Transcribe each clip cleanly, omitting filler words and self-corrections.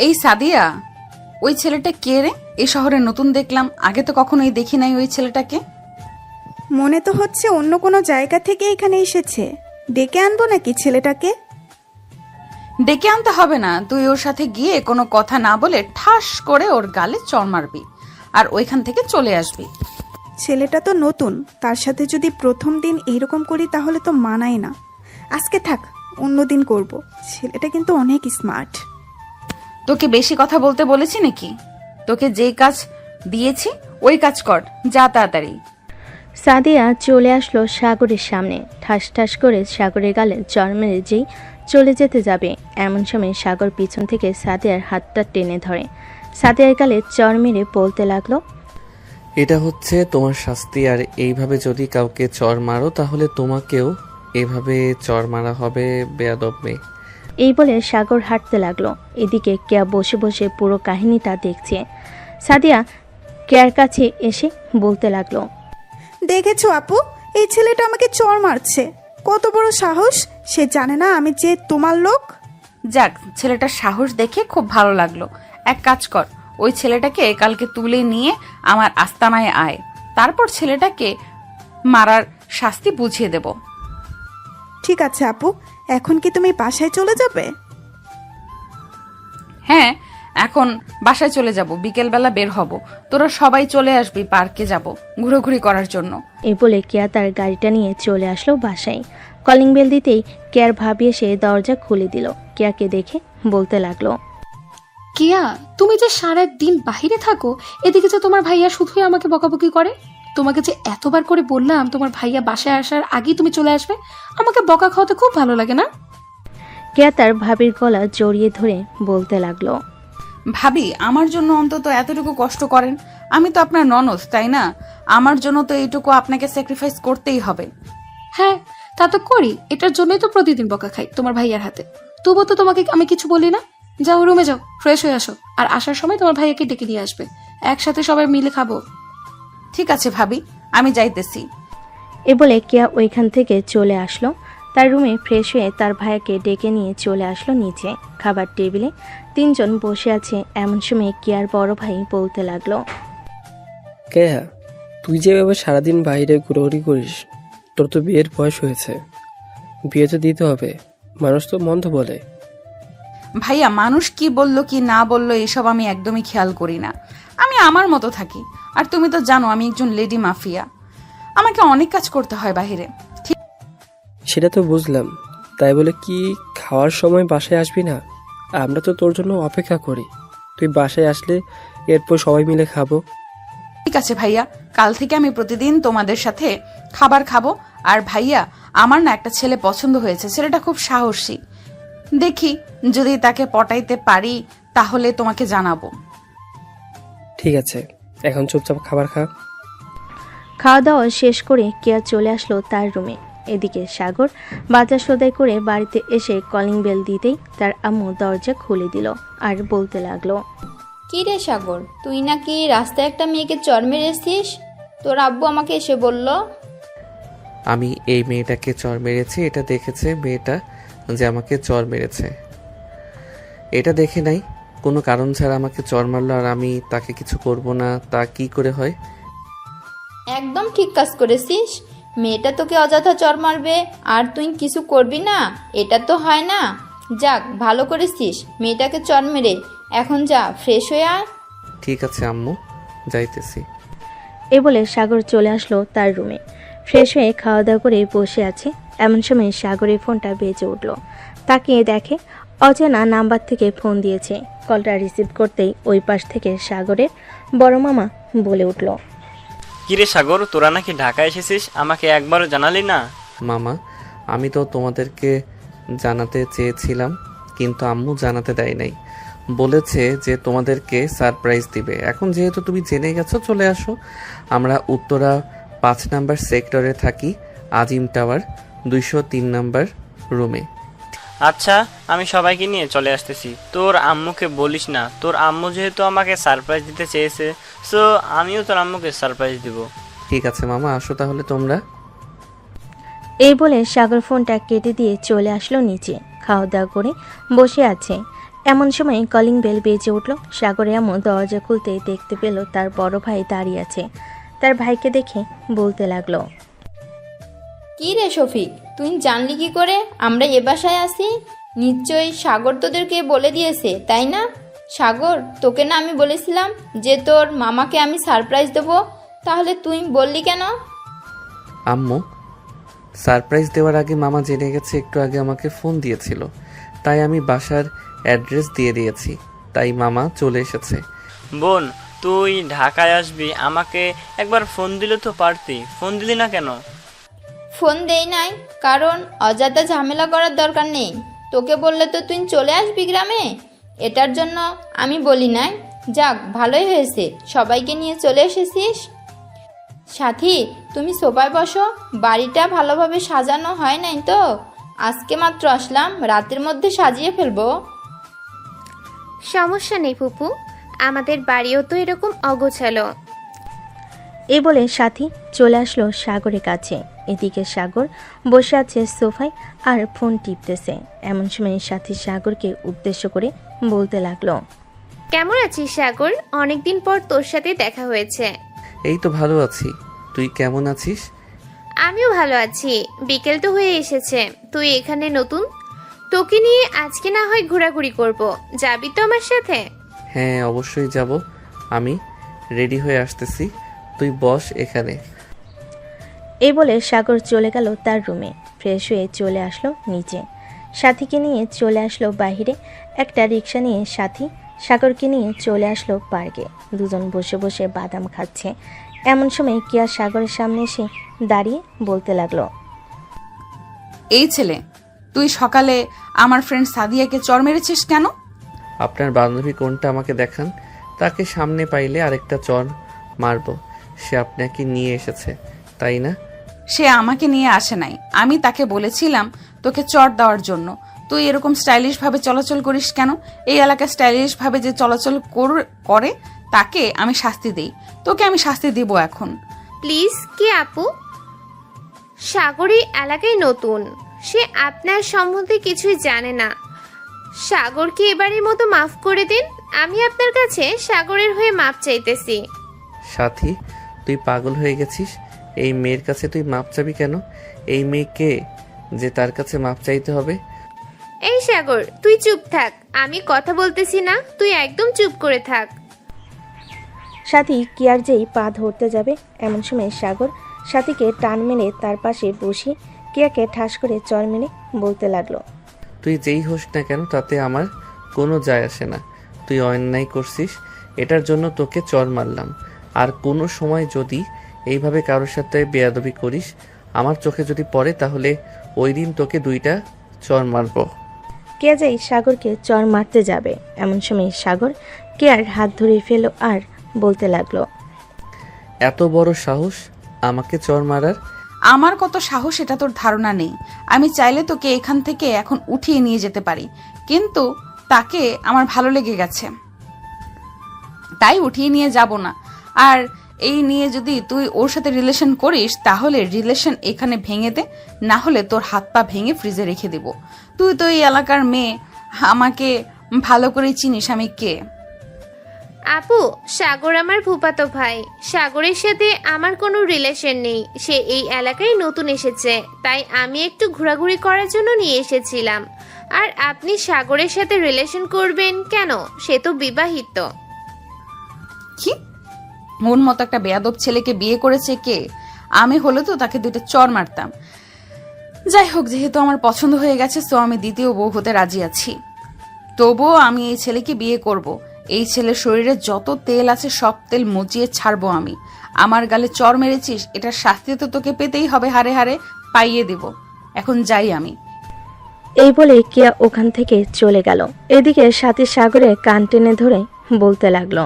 এই সাদিয়া, ওই ছেলেটা কে রে? এই শহরে নতুন দেখলাম, আগে তো কখনোই দেখি নাই ওই ছেলেটাকে। মনে তো হচ্ছে অন্য কোনো জায়গা থেকে এখানে এসেছে। ডেকে আনবো নাকি ছেলেটাকে? ডেকে আনতে হবে না, তুই ওর সাথে গিয়ে কোনো কথা না বলে ঠাস করে ওর গালে চড় মারবি আর ওইখান থেকে চলে আসবি। ছেলেটা তো নতুন, তার সাথে যদি প্রথম দিন এইরকম করি তাহলে তো মানায় না। আজকে থাক, অন্যদিন করব। ছেলেটা কিন্তু অনেক স্মার্ট। তোকে বেশি কথা বলতে বলেছি নাকি? তোকে যেই কাজ দিয়েছি ওই কাজ কর, যা তাড়াতাড়ি। সাদিয়া চলে আসলো সাগরের সামনে, ঠাস ঠাস করে সাগরের গালে চড় মেরে যেই চলে যেতে যাবে, এমন সময় সাগর পিছন থেকে সাদিয়ার হাতটা টেনে ধরে। সাদিয়ার গালে চড় মেরে বলতে লাগলো, এটা হচ্ছে তোমার শাস্তি, আর এইভাবে যদি কাউকে চড় মারো তাহলে তোমাকেও এভাবে চড় মারা হবে, বেয়াদব মেয়ে। এই বলে সাগর হাঁটতে লাগলো। এদিকে কেয়া বসে বসে পুরো কাহিনীটা দেখছে। সাদিয়া কেয়ার কাছে এসে বলতে লাগলো, দেখেছো আপু, এই ছেলেটা আমাকে চড় মারছে। কত বড় সাহস! সে জানে না আমি যে তোমার লোক। যাক, ছেলেটার সাহস দেখে খুব ভালো লাগলো। এক কাজ কর, ওই ছেলেটাকে কালকে তুলে নিয়ে আমার আস্তানায় আয়, তারপর ছেলেটাকে মারার শাস্তি বুঝিয়ে দেব। ঠিক আছে আপু, এখন কি তুমি বাসায় চলে যাবে? হ্যাঁ, এখন বাসায় চলে যাব, বিকেলবেলা বের হব। তোরা সবাই চলে আসবি, পার্কে যাব ঘুরোঘুরি করার জন্য। এই বলে কেয়া তার গাড়িটা নিয়ে চলে আসলো বাসায়। কলিং বেল দিতেই কেয়ার ভাবি এসে দরজা খুলে দিল। কেয়াকে দেখে বলতে লাগলো, কেয়া, তুমি যে সারা দিন বাহিরে থাকো, এদিকে যে তোমার ভাইয়া শুধুই আমাকে বকাবকি করে। তোমাকে যে এতবার করে বললাম তোমার ভাইয়া বাসায় আসার আগেই তুমি চলে আসবে, আমাকে বকা খাওয়াতে খুব ভালো লাগে না? কেয়া তার ভাবির গলা জড়িয়ে ধরে বলতে লাগলো, ভাবি, আমার জন্য অন্তত এতটুকু কষ্ট করেন। আমি তো আপনার ননদ, তাই না? আমার জন্য তো এইটুকু আপনাকে স্যাক্রিফাইস করতেই হবে। হ্যাঁ, তা তো করি, এটার জন্যই তো প্রতিদিন বকা খাই তোমার ভাইয়ার হাতে। তবুও তো তোমাকে আমি কিছু বলি না। যাও রুমে যাও, ফ্রেশ হয়ে আসো, আর আসার সময় তোমার ভাইয়াকে ডেকে নিয়ে আসবে, একসাথে সবাই মিলে খাবো। ঠিক আছে ভাবি, আমি যাইতেছি। এ বলে কেয়া ওইখান থেকে চলে আসলো। তার রুমে ফ্রেশ হয়ে তার ভাইয়াকে ডেকে নিয়ে চলে আসলো নিচে। খাবার টেবিলে তিনজন বসে আছে, এমন সময় কেয়ার বড় ভাই বলতে লাগলো, কেয়া, তুই যেভাবে সারাদিন বাইরে ঘোরাঘুরি করিস, তোর তো বিয়ের বয়স হয়েছে। বিয়ে তো দিতে হবে, মানুষ তো মন্দ বলে। ভাইয়া, মানুষ কি বললো কি না বললো এসব আমি একদমই খেয়াল করি না। আমি আমার মতো থাকি। আর তুমি তো জানো আমি একজন লেডি মাফিয়া, আমাকে অনেক কাজ করতে হয় বাহিরে। সেটা তো বুঝলাম, তাই বলে কি খাওয়ার সময় বাসায় আসবি না? আমরা তো তোর জন্য অপেক্ষা করি। তুই বাসায় আসলে এরপর সবাই মিলে খাবো। ঠিক আছে ভাইয়া, কাল থেকে আমি প্রতিদিন তোমাদের সাথে খাবার খাবো। আর ভাইয়া, আমার না একটা ছেলে পছন্দ হয়েছে, ছেলেটা খুব সাহসী। দেখি যদি তাকে পটাইতে পারি তাহলে তোমাকে জানাবো। ঠিক আছে, এখন চুপচাপ খাবার খা। খাওয়া দাওয়া শেষ করে কেয়া চলে আসলো তার রুমে। এদিকে সাগর বাজার সদাই করে বাড়িতে এসে কলিং বেল দিতেই তার আম্মু দরজা খুলে দিল আর বলতে লাগলো, কি রে সাগর, তুই নাকি রাস্তায় একটা মেয়েকে চড় মেরেছিস? তোর আব্বু আমাকে এসে বলল। আমি এই মেয়েটাকে চড় মেরেছি, এটা দেখেছে মেয়েটা যে আমাকে চড় মেরেছে। এটা দেখে নাই, কোনো কারণ ছাড়া আমাকে চড় মারলো আর আমি তাকে কিছু করব না, তা কি করে হয়? একদম ঠিক কাজ করেছিস। মেয়েটা তোকে অযথা চড় মারবে আর তুই কিছু করবি না, এটা তো হয় না। যাক, ভালো করেছিস মেয়েটাকে চড় মেরে। এখন যা, ফ্রেশ হয়ে আয়। ঠিক আছে আম্মু, যাইতেছি। এ বলে সাগর চলে আসলো তার রুমে। ফ্রেশ হয়ে খাওয়া দাওয়া করে বসে আছে, এমন সময় সাগরের ফোনটা বেজে উঠল। তাকিয়ে দেখে অজানা নাম্বার থেকে ফোন দিয়েছে। কলটা রিসিভ করতেই ওই পাশ থেকে সাগরের বড় মামা বলে উঠল, কিরে সাগর, তোরা নাকি ঢাকা এসেছিস, আমাকে একবারও জানালি না? মামা, আমি তো তোমাদেরকে জানাতে চেয়েছিলাম, কিন্তু আম্মু জানাতে দেয় নাই। বলেছে যে তোমাদেরকে সারপ্রাইজ দিবে। এখন যেহেতু তুমি জেনে গেছো, চলে আসো। আমরা উত্তরা 5 নাম্বার সেক্টরে থাকি, আজিম টাওয়ার 203 নাম্বার রুমে। আচ্ছা, আমি সবাইকে নিয়ে চলে আসতেছি। তোর আম্মুকে বলিস না, তোর আম্মু যেহেতু আমাকে সারপ্রাইজ দিতে চেয়েছে, সো আমিও তোর আম্মুকে সারপ্রাইজ দিব। ঠিক আছে মামা, আসো তাহলে তোমরা। এই বলে সাগর ফোনটা কেটে দিয়ে চলে আসলো নিচে। খাওয়া দাওয়া করে বসে আছে, এমন সময় কলিং বেল বেজে উঠল। সাগরে আম্মু দরজা খুলতেই দেখতে পেল তার বড় ভাই দাঁড়িয়ে আছে। তার ভাইকে দেখে বলতে লাগলো, কি রে শফিক, তুই জানলি কি করে আমরা এ বাসায় আসি? নিশ্চয়ই সাগর তোদেরকে বলে দিয়েছে, তাই না? সাগর, তোকে না আমি বলেছিলাম যে তোর মামাকে আমি সারপ্রাইজ দেবো, তাহলে তুই বললি কেন? আম্মু, সারপ্রাইজ দেওয়ার আগে মামা জেনে গেছে, একটু আগে আমাকে ফোন দিয়েছিল, তাই আমি বাসার অ্যাড্রেস দিয়ে দিয়েছি, তাই মামা চলে এসেছে। বোন, তুই ঢাকায় আসবি, আমাকে একবার ফোন দিলে তো পারতি, ফোন দিলি না কেন? ফোন দেই নাই কারণ অযথা ঝামেলা করার দরকার নেই। তোকে বললে তো তুই চলে আসবি গ্রামে, এটার জন্য আমি বলি নাই। যাক, ভালোই হয়েছে সবাইকে নিয়ে চলে এসেছিস। সাথী, তুমি সোফায় বসো, বাড়িটা ভালোভাবে সাজানো হয় নাই তো, আজকে মাত্র আসলাম, রাতের মধ্যে সাজিয়ে ফেলবো। সমস্যা নেই ফুপু, আমাদের বাড়িও তো এরকম অগোছালো। এই বলে সাথী চলে আসলো সাগরের কাছে। এদিকে সাগর বসে আছে সোফায় আর ফোন টিপতেছে। এমন সময় সাথী সাগরকে উদ্দেশ্য করে বলতে লাগলো, কেমন আছিস সাগর? অনেকদিন পর তোর সাথে দেখা হয়েছে। এই তো ভালো আছি, তুই কেমন আছিস? আমিও ভালো আছি। বিকেল তো হয়ে এসেছে, তুই এখানে নতুন, তোকে নিয়ে আজকে না হয় ঘোরাঘুরি করব, যাবি তো আমার সাথে? হ্যাঁ, অবশ্যই যাব, আমি রেডি হয়ে আসতেছি, তুই বস এখানে। এই বলে সাগর চলে গেল তার রুমে। ফ্রেশ হয়ে চলে আসলো নিচে। সাথীকে নিয়ে চলে আসলো বাইরে। একটা রিক্সা নিয়ে সাথী সাগরকে নিয়ে চলে আসলো পার্কে। দুজন বসে বসে বাদাম খাচ্ছে। এমন সময় কিয়া সাগরের সামনে এসে দাঁড়িয়ে বলতে লাগলো, এই ছেলে, তুই সকালে আমার ফ্রেন্ড সাদিয়াকে চর মেরেছিস কেন? আপনার বান্ধবী কোনটা আমাকে দেখান, তাকে সামনে পাইলে আরেকটা চর মারবো। সে আপনাকে নিয়ে এসেছে, তাই না? সে আমাকে নিয়ে আসে নাই, আমি তাকে বলেছিলাম তোকে চর দেওয়ার জন্য। তুই এরকম স্টাইলিশ ভাবে চলাচল করিস কেন? এই এলাকায় স্টাইলিশ ভাবে যে চলাচল করে তাকে আমি শাস্তি দেই, তোকে আমি শাস্তি দিব এখন। প্লিজ কি আপু, সাগর এই এলাকায় নতুন, সে আপনার সম্বন্ধে কিছুই জানে না। সাগরকে এবারের মতো মাফ করে দিন, আমি আপনার কাছে সাগরের হয়ে মাপ চাইতেছি। সাথী, তুই পাগল হয়ে গেছিস? এই মেয়ের কাছে তুই মাপ চাবি কেন? এই মেয়েকে যে তার কাছে মাপ চাইতে হবে? এই সাগর, তুই চুপ থাক, আমি কথা বলতেছি না, তুই একদম চুপ করে থাক। সাথী কিয়ার যেই পা ধরতে যাবে, এমন সময় সাগর সাথীকে টান মেরে তার পাশে বসিয়ে কিয়াকে ঠাস করে চর মেরে বলতে লাগলো, তুই যেই হোস না কেন তাতে আমার কোনো যায় আসে না। তুই অন্যায় করছিস, এটার জন্য তোকে চর মারলাম। আর কোনো সময় যদি এইভাবে কারোর সাথে বেয়াদবি করিস, আমার চোখে যদি পড়ে, তাহলে ওই দিন তোকে 2টা চর মারবো। কিয়া যেই সাগরকে চর মারতে যাবে, এমন সময় সাগর কিয়ার হাত ধরে ফেল আর বলতে লাগলো, এত বড় সাহস আমাকে চর মারার? আমার কত সাহস এটা তোর ধারণা নেই। আমি চাইলে তোকে এখান থেকে এখন উঠিয়ে নিয়ে যেতে পারি, কিন্তু তাকে আমার ভালো লেগে গেছে, তাই উঠিয়ে নিয়ে যাব না। আর এই নিয়ে যদি তুই ওর সাথে রিলেশন করিস, তাহলে রিলেশন এখানে ভেঙে দে, না হলে তোর হাত পা ভেঙে ফ্রিজে রেখে দেব। তুই তো এই এলাকার মেয়ে, আমাকে ভালো করে চিনিস আমি কে। আপু, সাগর আমার ফুফাতো ভাই, সাগরের সাথে আমার কোনো রিলেশন নেই, সে এই এলাকায় নতুন এসেছে, তাই আমি একটু ঘোরাঘুরি করার জন্য নিয়ে এসেছিলাম। আর আপনি সাগরের সাথে রিলেশন করবেন কেন? সে তো বিবাহিত। কি মন মতো একটা বেয়াদব ছেলেকে বিয়ে করেছে কে? আমি হলে তো তাকে 2টা চর মারতাম। যাই হোক, যেহেতু আমার পছন্দ হয়ে গেছে, তো আমি দ্বিতীয় বউ হতে রাজি আছি। তবুও আমি এই ছেলেকে বিয়ে করব। এই ছেলের শরীরে যত তেল আছে সব তেল মুচিয়ে ছাড়বো আমি। আমার গালে চর মেরেছিস, এটার শাস্তি তো তোকে পেতেই হবে, হারে হারে পাইয়ে দেব। এখন যাই আমি। এই বলে কিয়া ওখান থেকে চলে গেল। এদিকে সাথী সাগরে কান টেনে ধরে বলতে লাগলো,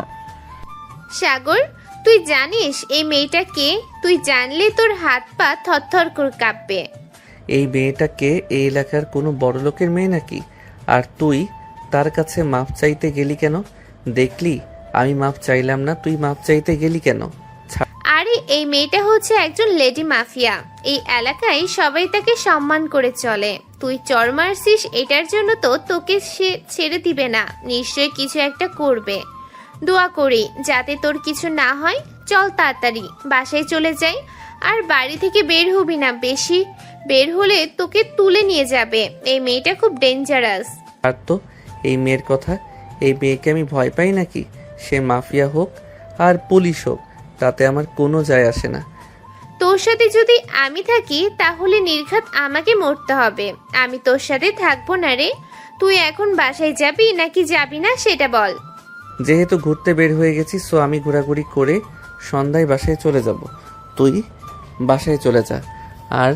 সাগর, তুই জানিস এই মেয়েটা কে? তুই জানলে তোর হাত পা থরথর করে কাঁপবে। এই মেয়েটাকে এই এলাকার কোনো বড় লোকের মেয়ে নাকি? আর তুই তার কাছে মাপ চাইতে গেলি কেন? দেখলি আমি মাপ চাইলাম না, তুই মাপ চাইতে গেলি কেন? আরে এই মেয়েটা হচ্ছে একজন লেডি মাফিয়া, এই এলাকায় সবাই তাকে সম্মান করে চলে। তুই চর মারছিস, এটার জন্য তো তোকে সে ছেড়ে দিবে না, নিশ্চয়ই কিছু একটা করবে। দোয়া করি যাতে তোর কিছু না হয়। চল তাড়াতাড়ি বাসায় চলে যাই, আর বাড়ি থেকে বের হবি না, বেশি বের হলে তোকে তুলে নিয়ে যাবে। এই মেয়েটা খুব ডেঞ্জারাস। আর তো এই মেয়ের কথা, এই মেয়েকে আমি ভয় পাই নাকি? সে মাফিয়া হোক আর পুলিশ হোক, তাতে আমার কোনো যায় আসে না। তোর সাথে যদি আমি থাকি তাহলে নির্ঘাত আমাকে মরতে হবে। আমি তোর সাথে থাকবো না রে। তুই এখন বাসায় যাবি নাকি যাবি না সেটা বল। যেহেতু ঘুরতে বের হয়ে গেছি, সো আমি ঘোরাঘুরি করে সন্ধ্যায় বাসায় চলে যাব। তুই বাসায় চলে যা, আর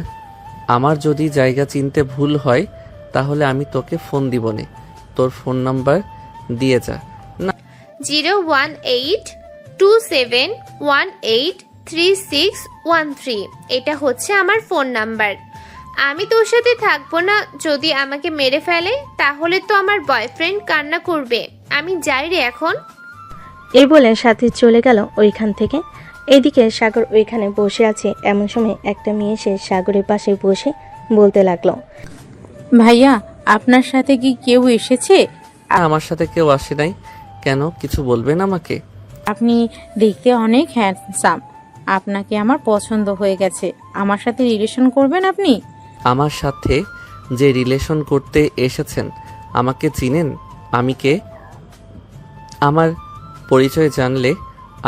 আমার যদি জায়গা চিনতে ভুল হয় তাহলে আমি তোকে ফোন দিব নে। তোর ফোন নাম্বার দিয়ে যা। 01827183613। এটা হচ্ছে আমার ফোন নাম্বার। আমি তোর সাথে থাকবো না, যদি আমাকে মেরে ফেলে তাহলে তো আমার বয়ফ্রেন্ড কান্না করবে। আমি যাই রে এখন। এই বলে সাথী চলে গেল ওইখান থেকে। এদিকে সাগর ওইখানে বসে আছে। এমন সময় একটা মেয়ে এসে সাগরের পাশে বসে বলতে লাগলো, ভাইয়া আপনার সাথে কি কেউ এসেছে? আমার সাথে কেউ আসে নাই। কেন, কিছু বলবেন আমাকে? আপনি দেখতে অনেক হ্যান্ডসাম, আপনাকে আমার পছন্দ হয়ে গেছে। আমার সাথে রিলেশন করবেন আপনি? আমার সাথে যে রিলেশন করতে এসেছেন, আমাকে চিনেন? আমি কে? আমার পরিচয় জানলে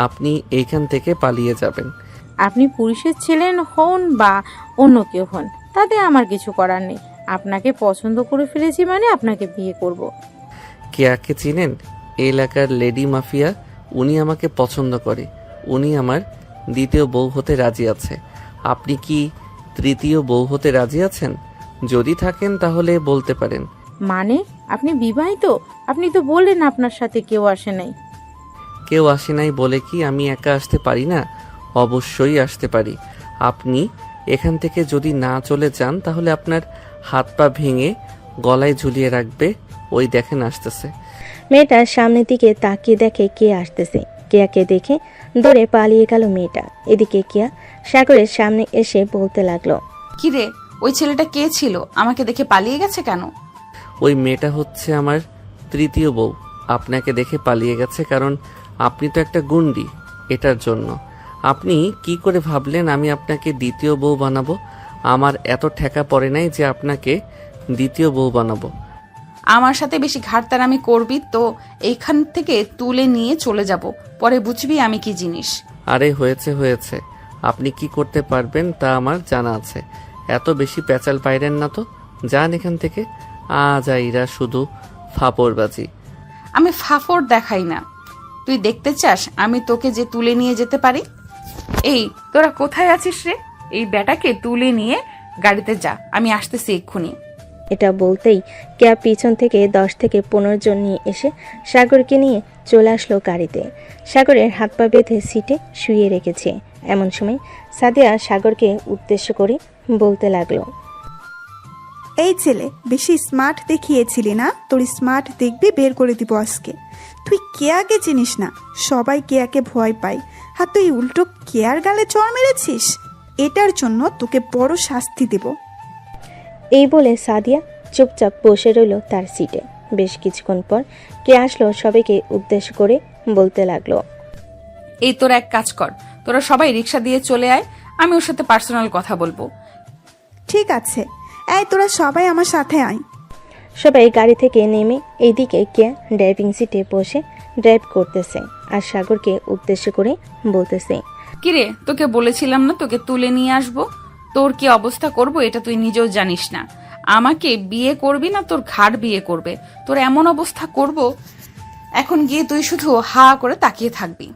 আপনি এইখান থেকে পালিয়ে যাবেন। আপনি পুলিশের ছিলেন হন বা অন্য কেউ হন, তাতে আমার কিছু করার নেই। আপনাকে পছন্দ করে ফেলেছি মানে আপনাকে বিয়ে করব। কেয়াকে চিনেন? এই এলাকার লেডি মাফিয়া, উনি আমাকে পছন্দ করে। উনি আমার দ্বিতীয় বউ হতে রাজি আছে। আপনি কি তৃতীয় বউ হতে রাজি আছেন? যদি থাকেন তাহলে বলতে পারেন। মানে আপনি বিবাহিত? আপনি তো বললেন আপনার সাথে কেউ আসে নাই। কেউ আসে নাই বলে কি আমি একা আসতে পারি না? অবশ্যই আসতে পারি। আপনি এখান থেকে যদি না চলে যান তাহলে আপনার হাত পা ভেঙে গলায় ঝুলিয়ে রাখবে। ওই দেখেন আসতেছে। মেয়েটা সামনের দিকে তাকিয়ে দেখে কে আসতেছে। কেয়াকে দেখে দৌড়ে পালিয়ে গেল মেয়েটা। এদিকে কেয়া সাগরের সামনে এসে বলতে লাগলো, কি রে, ওই ছেলেটা কে ছিল? আমাকে দেখে পালিয়ে গেছে কেন? ওই মেয়েটা হচ্ছে আমার তৃতীয় বউ। আপনাকে দেখে পালিয়ে গেছে কারণ আপনি তো একটা গুন্ডি। এটার জন্য। আপনি কি করে ভাবলেন আমি আপনাকে দ্বিতীয় বউ বানাবো? আমার এত ঠেকা পড়ে নাই যে আপনাকে দ্বিতীয় বউ বানাবো। আমার সাথে বেশি ঘাটতারামি করবি তো এইখান থেকে তুলে নিয়ে চলে যাব, পরে বুঝবি আমি কি জিনিস। আরে হয়েছে হয়েছে, আপনি কি করতে পারবেন তা আমার জানা আছে। এত বেশি প্যাচাল পাইরেন না তো, যান এখান থেকে। আজাইরা শুধু ফাপড়বাজি। আমি ফাফড় দেখাই না। তুই দেখতে চাস আমি তোকে যে তুলে নিয়ে যেতে পারি? এই তোরা কোথায় আছিস রে? এই ব্যাটাকে তুলে নিয়ে গাড়িতে যা, আমি আসতেছি এক্ষুনি। এটা বলতেই কেয়া পিছন থেকে 10 থেকে 15 জন নিয়ে এসে সাগরকে নিয়ে চলে আসলো গাড়িতে। সাগরের হাত পা বেঁধে সিটে শুয়ে রেখেছে। এমন সময় সাদিয়া সাগরকে উদ্দেশ্য করে বলতে লাগলো, এই ছেলে বেশি স্মার্ট দেখিয়েছিলি না, তোর স্মার্ট দেখবি বের করে দিব আজকে। তুই কেয়াকে চিনিস না, সবাই কেয়াকে ভয় পায়, আর তুই উল্টো কেয়ার গালে চড় মেরেছিস। এটার জন্য তোকে বড় শাস্তি দেব। এই বলে সাদিয়া চুপচাপ বসে রইল তার সিটে। বেশ কিছুক্ষণ পর কে আসলো, সবাইকে উদ্দেশ্য করে বলতে লাগলো, এই তোরা এক কাজ কর, তোরা সবাই রিক্সা দিয়ে চলে আয়, আমি ওর সাথে পার্সোনাল কথা বলবো। ঠিক আছে, এই তোরা সবাই আমার সাথে আয়। সবাই গাড়ি থেকে নেমে এইদিকে কে ড্রাইভিং সিটে বসে ড্রাইভ করতেছে আর সাগরকে উদ্দেশ্য করে বলতেছে, কিরে, তোকে বলেছিলাম না তোকে তুলে নিয়ে আসবো? তোর কি অবস্থা করব এটা তুই নিজেও জানিস না। আমাকে বিয়ে করবি না তোর ঘাড় বিয়ে করবে। তোর এমন অবস্থা করব, এখন গিয়ে তুই শুধু হা করে তাকিয়ে থাকবি।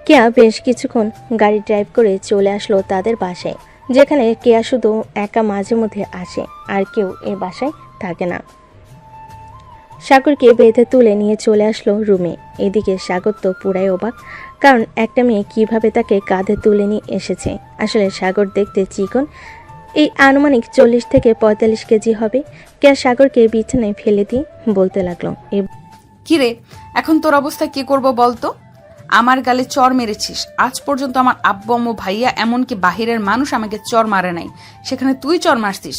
কেয়া বেশ কিছুক্ষণ গাড়ি ড্রাইভ করে চলে আসলো তাদের বাসায়, যেখানে কেয়া শুধু একা মাঝে মধ্যে আসে, আর কেউ এই বাসায় থাকে না। সাগরকে বেঁধে তুলে নিয়ে চলে আসলো রুমে। এদিকে সাগর তো পুরাই অবাক, কারণ একটা মেয়ে কিভাবে তাকে কাঁধে তুলে নিয়ে এসেছে। আসলে সাগর দেখতে চিকন, এই আনুমানিক 40 থেকে 45 কেজি হবে। কেয়া সাগরকে বিছানায় ফেলে দিয়ে বলতে লাগলো, কিরে, এখন তোর অবস্থা কি করব বলতো? আমার গালে চর মেরেছিস। আজ পর্যন্ত আমার আব্বু আম্মু ভাইয়া এমনকি বাহিরের মানুষ আমাকে চর মারে নাই, সেখানে তুই চর মারছিস।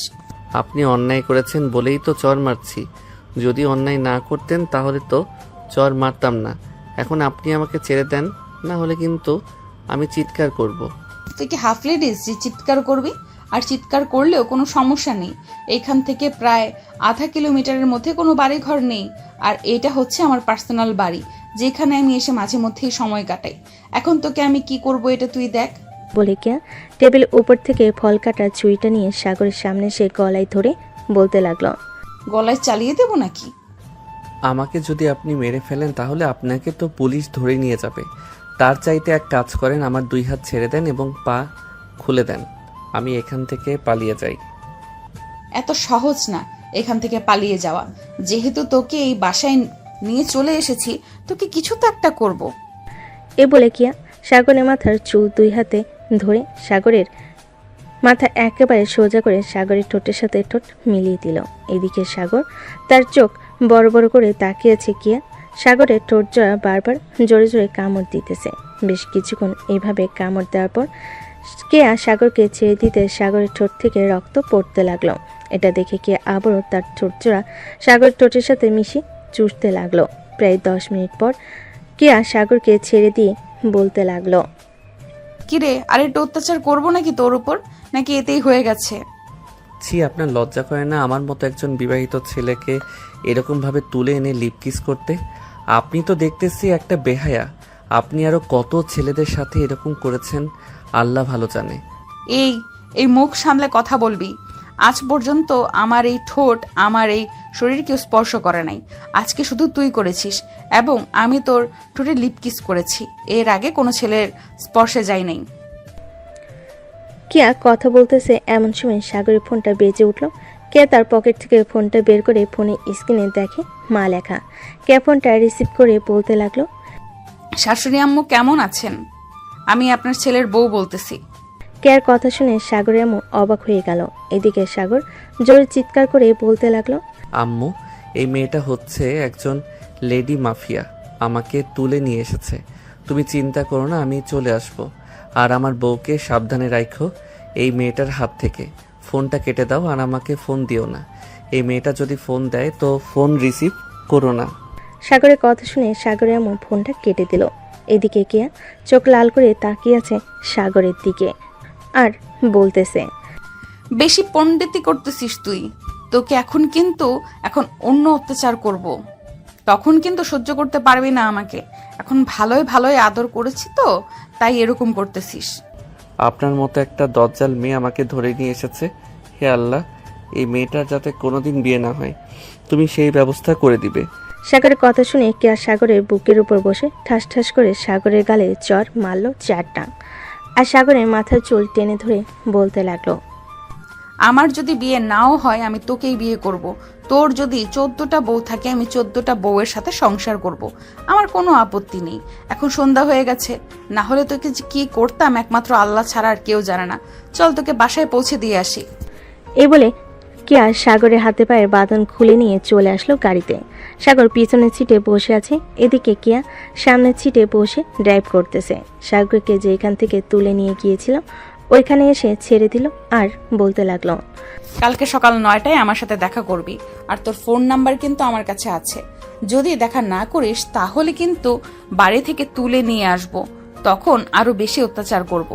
আপনি অন্যায় করেছেন বলেই তো চর মারছি। যদি অন্যায় না করতেন তাহলে তো চর মারতাম না। এখন আপনি আমাকে ছেড়ে দেন, না হলে কিন্তু আমি চিৎকার করব। তুই কি হাফ লেডিস যে চিৎকার করবি? আর চিৎকার করলেও কোনো সমস্যা নেই। এইখান থেকে প্রায় আধা কিলোমিটারের মধ্যে কোনো বাড়ি ঘর নেই, আর এটা হচ্ছে আমার পার্সোনাল বাড়ি, যেখানে আমি এসে মাঝে মধ্যেই সময় কাটাই। এখন তোকে আমি কি করব এটা তুই দেখ। বলে কেয়া টেবিলের উপর থেকে ফল কাটার ছুরিটা নিয়ে সাগরের সামনে সে গলায় ধরে বলতে লাগলো, গলায় চালিয়ে দেবো নাকি? আমাকে যদি আপনি মেরে ফেলেন তাহলে আপনাকে তো পুলিশ ধরে নিয়ে যাবে। তার চাইতে এক কাজ করেন, আমার 2 হাত ছেড়ে দেন এবং পা খুলে দেন, আমি এখান থেকে পালিয়ে যাই। এত সহজ না এখান থেকে পালিয়ে যাওয়া। যেহেতু তোকে এই বাসায় নিয়ে চলে এসেছি, তোকে কিছু তো একটা করব। এ বলে কিয়া সাগরের মাথার চুল 2 হাতে ধরে সাগরের মাথা একেবারে সোজা করে সাগরের ঠোঁটের সাথে ঠোঁট মিলিয়ে দিল। এদিকে সাগর তার চোখ বড় বড় করে তাকিয়েছে কিয়া। সাগরের ঠোঁট জোড়া বারবার জোরে জোরে কামড় দিতেছে। বেশ কিছুক্ষণ এইভাবে কামড় দেওয়ার পর কেয়া সাগরকে ছেড়ে দিতে সাগরের ঠোঁট থেকে রক্ত পড়তে লাগলো। এটা দেখে কেয়া আবারও তার ঠোঁট জোড়া সাগরের ঠোঁটের সাথে মিশিয়ে চুষতে লাগলো। প্রায় 10 মিনিট পর কেয়া সাগরকে ছেড়ে দিয়ে বলতে লাগলো, কিরে, আর একটু অত্যাচার করবো নাকি তোর উপর, নাকি এতেই হয়ে গেছে? ছি, আপনার লজ্জা করে না আমার মতো একজন বিবাহিত ছেলেকে এরকমভাবে তুলে এনে লিপকিস করতে? আপনি তো দেখতেছি একটা বেহায়া। আপনি আরো কত ছেলেদের সাথে এরকম করেছেন আল্লাহ ভালো জানে। এই মুখ সামলে কথা বলবি। আজ পর্যন্ত আমার এই ঠোঁট আমার এই শরীর কেউ স্পর্শ করে নাই। আজকে শুধু তুই করেছিস, এবং আমি তোর ঠোঁটে লিপকিস করেছি। এর আগে কোনো ছেলের স্পর্শে যাই নাই। কেয়া কথা বলতেছে এমন সময় সাগরের ফোনটা বেজে উঠল। কেয়া তার পকেট থেকে ফোনটা বের করে ফোনে স্ক্রিনে দেখে মা লেখা। কেয়া ফোনটা রিসিভ করে বলতে লাগলো, শাশুড়ি আম্মু কেমন আছেন? আমি আপনার ছেলের বউ বলতেছি। কেয়ার কথা শুনে সাগরের আম্মু অবাক হয়ে গেল। এদিকে সাগর জোরে চিৎকার করে বলতে লাগলো, আম্মু, এই মেয়েটা হচ্ছে একজন লেডি মাফিয়া, আমাকে তুলে নিয়ে এসেছে। তুমি চিন্তা করো না, আমি চলে আসব। আর আমার বউকে সাবধানে রাখো এই মেয়েটার হাত থেকে। ফোনটা কেটে দাও আর আমাকে ফোন দিও না। এই মেয়েটা যদি ফোন দেয় তো ফোন রিসিভ করো না। সাগরের কথা শুনে সাগরের আম্মু ফোনটা কেটে দিল। এদিকে কেয়া চোখ লাল করে তাকিয়ে আছে সাগরের দিকে আর বলতেছে, বেশি পণ্ডিতি করতেছিস তুই। তোকে এখন অন্য অত্যাচার করব। তখন কিন্তু সহ্য করতে পারবি না আমাকে। এখন ভালোই ভালোই আদর করেছি তো, তাই এরকম করতেছিস। আপনার মতো একটা দজ্জাল মেয়ে আমাকে ধরে নিয়ে এসেছে। হে আল্লাহ, এই মেয়েটার যাতে কোনোদিন বিয়ে না হয়, তুমি সেই ব্যবস্থা করে দিবে। সাগরের কথা শুনে কেয়া সাগরের বুকের উপর বসে ঠাস ঠাস করে সাগরের গালে চর মারল 4টা। আর সাগরের মাথার চুল টেনে ধরে বলতে লাগলো, আমার যদি বিয়ে নাও হয় আমি তোকেই বিয়ে করব। তোর যদি 14টা বউ থাকে আমি 14টা বউয়ের সাথে সংসার করব। আমার কোনো আপত্তি নেই। এখন সন্ধ্যা হয়ে গেছে, না হলে তোকে যে কি করতাম একমাত্র আল্লাহ ছাড়া আর কেউ জানে না। চল তোকে বাসায় পৌঁছে দিয়ে আসি। এই বলে কেয়া সাগরের হাতে পায়ের বাঁধন খুলে নিয়ে চলে আসলো গাড়িতে। সাগর পিছনের সিটে বসে আছে। এদিকে কেয়া সামনের সিটে বসে ড্রাইভ করতেছে। সাগরকে যেখান থেকে তুলে নিয়ে গিয়েছিল ওইখানে এসে ছেড়ে দিল আর বলতে লাগলো, কালকে সকাল 9টায় আমার সাথে দেখা করবি। আর তোর ফোন নাম্বার কিন্তু আমার কাছে আছে। যদি দেখা না করিস তাহলে কিন্তু বাড়ি থেকে তুলে নিয়ে আসব। তখন আরো বেশি অত্যাচার করব।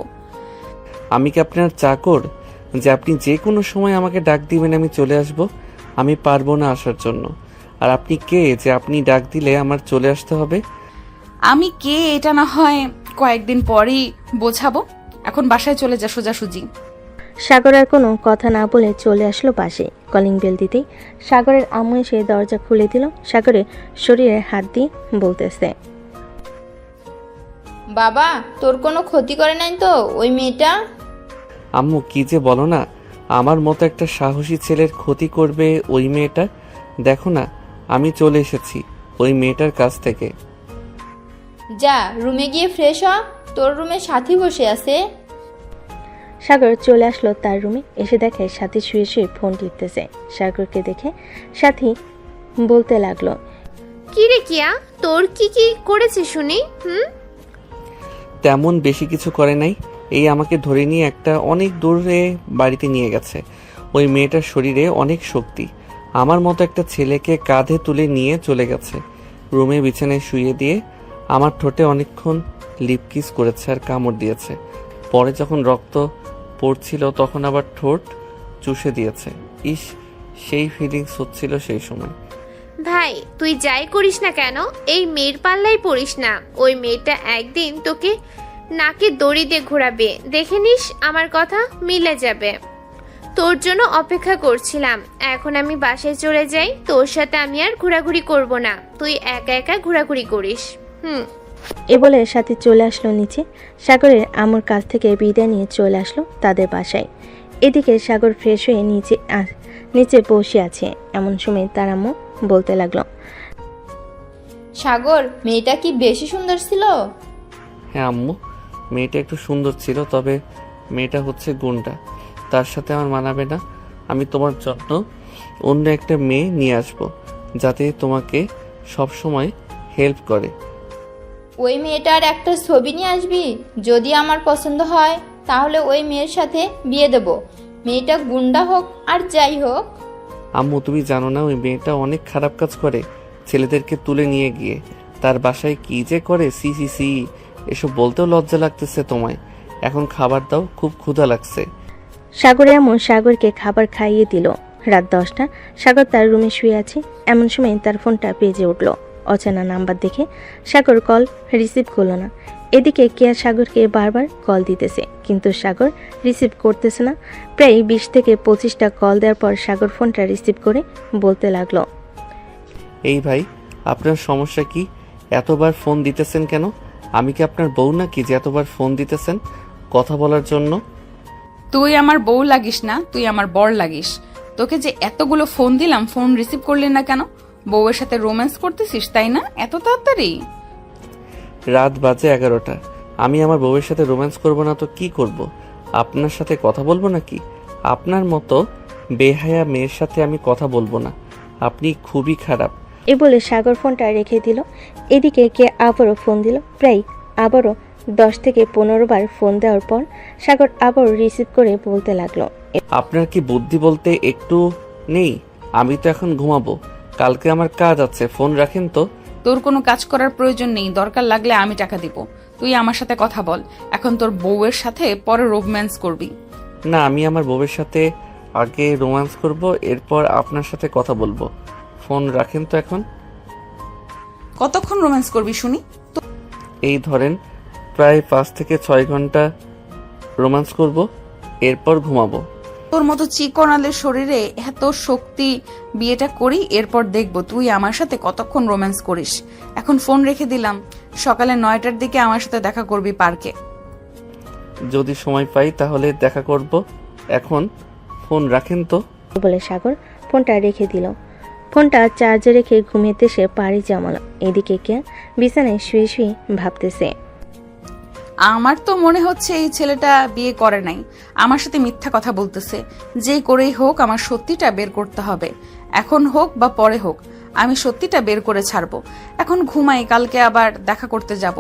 আমি কি আপনার চাকর যে আপনি যে কোনো সময় আমাকে ডাক দিবেন আমি চলে আসব? আমি পারবো না আসার জন্য। আর আপনি কে যে আপনি ডাক দিলে আমার চলে আসতে হবে? আমি কে এটা না হয় কয়েকদিন পরেই বোঝাবো। এখন বাসায় চলে যা সোজাসুজি। সাগর আর কোনো কথা না বলে চলে আসলো পাশে। কলিং বেল দিতেই সাগরের আম্মু এসে দরজা খুলে দিল। সাগরের শরীরে হাত দিয়ে বলতেছে, বাবা, তোর কোনো ক্ষতি করে নাই তো ওই মেয়েটা? আম্মু, কি যে বলো না, আমার মতো একটা সাহসী ছেলের ক্ষতি করবে ওই মেয়েটা? দেখো না, আমি চলে এসেছি ওই মেয়েটার কাছ থেকে। যা রুমে গিয়ে ফ্রেশ হ, তোর রুমে সাথী বসে আছে। সাগর চলে আসলো তার রুমে। এসে দেখে সাথী শুয়ে শুয়ে ফোন টিপতেছে। সাগরকে দেখে সাথী বলতে লাগলো, কি রে কিয়া, তোর কি কি করেছে শুনি? তেমন বেশি কিছু করে নাই। এই আমাকে ধরে নিয়ে একটা অনেক দূরে বাড়িতে নিয়ে গেছে। ওই মেয়েটার শরীরে অনেক শক্তি। আমার মতো একটা ছেলেকে কাঁধে তুলে নিয়ে চলে গেছে। রুমে বিছানায় শুইয়ে দিয়ে আমার ঠোঁটে অনেকক্ষণ লিপ কিস করেছে আর কামড় দিয়েছে। পরে যখন রক্ত পড়ছিল তখন আবার ঠোঁট চুষে দিয়েছে। ইস, সেই ফিলিংস হচ্ছিল সেই সময়। ভাই তুই যাই করিস না কেন এই মেয়ের পাল্লাই পড়িস না। ওই মেয়েটা একদিন তোকে নাকে দড়ি দিয়ে ঘোরাবে, দেখে নিস আমার কথা মিলে যাবে। তোর জন্য অপেক্ষা করছিলাম। এখন আমি বাসায় চলে যাই, তোর সাথে আমি আর ঘোরাঘুরি করব না, তুই একা একা ঘোরাঘুরি করিস। এ বলে সাথে চলে আসলো নিচে। সাগরের আম্মুর কাছ থেকে বিদায় নিয়ে চলে আসলো তাদের বাসায়। এদিকে সাগর ফ্রেশ হয়ে নিচে বসে আছে। এমন সময় তার আম্মু বলতে লাগলো, সাগর, মেয়েটা কি বেশি সুন্দর ছিল? হ্যাঁ আম্মু, মেয়েটা একটু সুন্দর ছিল, তবে মেয়েটা হচ্ছে গুন্ডা। তার সাথে আমার মানাবে না। আমি তোমার জন্য অন্য একটা মেয়ে নিয়ে আসবো, যাতে তোমাকে সব সময় হেল্প করে। ওই মেয়েটার একটা ছবি নিয়ে আসবি। যদি আমার পছন্দ হয় তাহলে ওই মেয়ের সাথে বিয়ে দেব। মেয়েটা গুন্ডা হোক আর যাই হোক। আম্মু, তুমি জানো না ওই মেয়েটা অনেক খারাপ কাজ করে, ছেলেদেরকে তুলে নিয়ে গিয়ে তার বাসায় কি যে করে। সি সি সি, এসব বলতেও লজ্জা লাগতেছে তোমায়। এখন খাবার দাও, খুব ক্ষুধা লাগছে। সাগরের আম্মু সাগরকে খাবার খাইয়ে দিল। রাত 10টা। সাগর তার রুমে শুয়ে আছে। এমন সময় তার ফোনটা বেজে উঠল। অচেনা নাম্বার দেখে সাগর কল রিসিভ করলো না। এদিকে কেয়া সাগরকে বারবার কল দিতেছে, কিন্তু সাগর রিসিভ করতেছে না। প্রায় 20 থেকে 25টা কল দেওয়ার পর সাগর ফোনটা রিসিভ করে বলতে লাগলো, এই ভাই, আপনার সমস্যা কি? এতবার ফোন দিতেছেন কেন? আমি কি আপনার বউ নাকি যে এতবার ফোন দিতেছেন কথা বলার জন্য? তুই আমার বউ লাগিস না, তুই আমার বর লাগিস। তোকে যে এতগুলো ফোন দিলাম, ফোন রিসিভ করলি না কেন? বউয়ের সাথে রোম্যান্স করতেছিস তাই না? এত তাড়াতাড়ি? রাত বাজে 11টা। আমি আমার বউয়ের সাথে রোম্যান্স করব না তো কি করব? আপনার সাথে কথা বলবো নাকি? আপনার মতো বেহায়া মেয়ের সাথে আমি কথা বলবো না। আপনি খুবই খারাপ। এ বলে সাগর ফোনটা রেখে দিল। এদিকে কে আবারও ফোন দিল। প্রায় আবারও 10 থেকে 15 বার ফোন দেওয়ার পর সাগর আবারও রিসিভ করে বলতে লাগলো, আপনার কি বুদ্ধি বলতে একটু নেই? আমি তো এখন ঘুমাবো, কালকে আমার কাজ আছে। ফোন রাখেন তো। তোর কোনো কাজ করার প্রয়োজন নেই, দরকার লাগলে আমি টাকা দিব। তুই আমার সাথে কথা বল। এখন তোর বউয়ের সাথে পরে রোম্যান্স করবি। না, আমি আমার বউয়ের সাথে আগে রোম্যান্স করব, এরপর আপনার সাথে কথা বলবো। ফোন রাখেন তো এখন। কতক্ষণ রোম্যান্স করবি শুনি? এই ধরেন প্রায় 5 থেকে 6 ঘন্টা রোম্যান্স করব, এরপর ঘুমাবো। তোর মতো চিকনালের শরীরে এত শক্তি, বিয়েটা করি, এরপর দেখবো তুই আমার সাথে কতক্ষণ রোম্যান্স করিস। এখন ফোন রেখে দিলাম। সকালে 9টার দিকে আমার সাথে দেখা করবি পার্কে। যদি সময় পাই তাহলে দেখা করব। এখন ফোন রাখেন তো। বলে সাগর ফোনটা রেখে দিল। ফোনটা চার্জে রেখে ঘুমিয়েতে সে পাড়ি জমালো। এদিকে কে বিছানায় শুয়ে শুয়ে ভাবতেছে, আমার তো মনে হচ্ছে এই ছেলেটা বিয়ে করে নাই, আমার সাথে মিথ্যা কথা বলতেছে। যেই করেই হোক আমার সত্যিটা বের করতে হবে। এখন হোক বা পরে হোক, আমি সত্যিটা বের করে ছাড়বো। এখন ঘুমাই, কালকে আবার দেখা করতে যাব।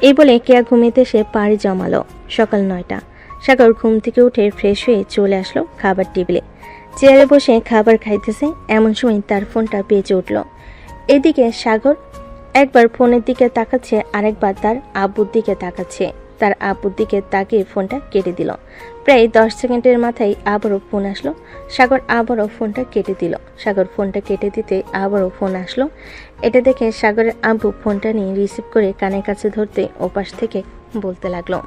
এই বলে কেয়া ঘুমিয়েতে সে পাড়ি জমালো। সকাল 9টা। সাগর ঘুম থেকে উঠে ফ্রেশ হয়ে চলে আসলো খাবার টেবিলে। চেয়ারে বসে খাবার খাইতেছে। এমন সময় তার ফোনটা বেজে উঠল। এদিকে সাগর একবার ফোনের দিকে তাকাচ্ছে, আরেকবার তার আব্বুর দিকে তাকাচ্ছে। তার আব্বুর দিকে তাকিয়ে ফোনটা কেটে দিল। প্রায় 10 সেকেন্ডের মাথায় আবারও ফোন আসলো। সাগর আবারও ফোনটা কেটে দিল। সাগর ফোনটা কেটে দিতে আবারও ফোন আসলো। এটা দেখে সাগরের আব্বু ফোনটা নিয়ে রিসিভ করে কানের কাছে ধরতে ওপাশ থেকে বলতে লাগলো,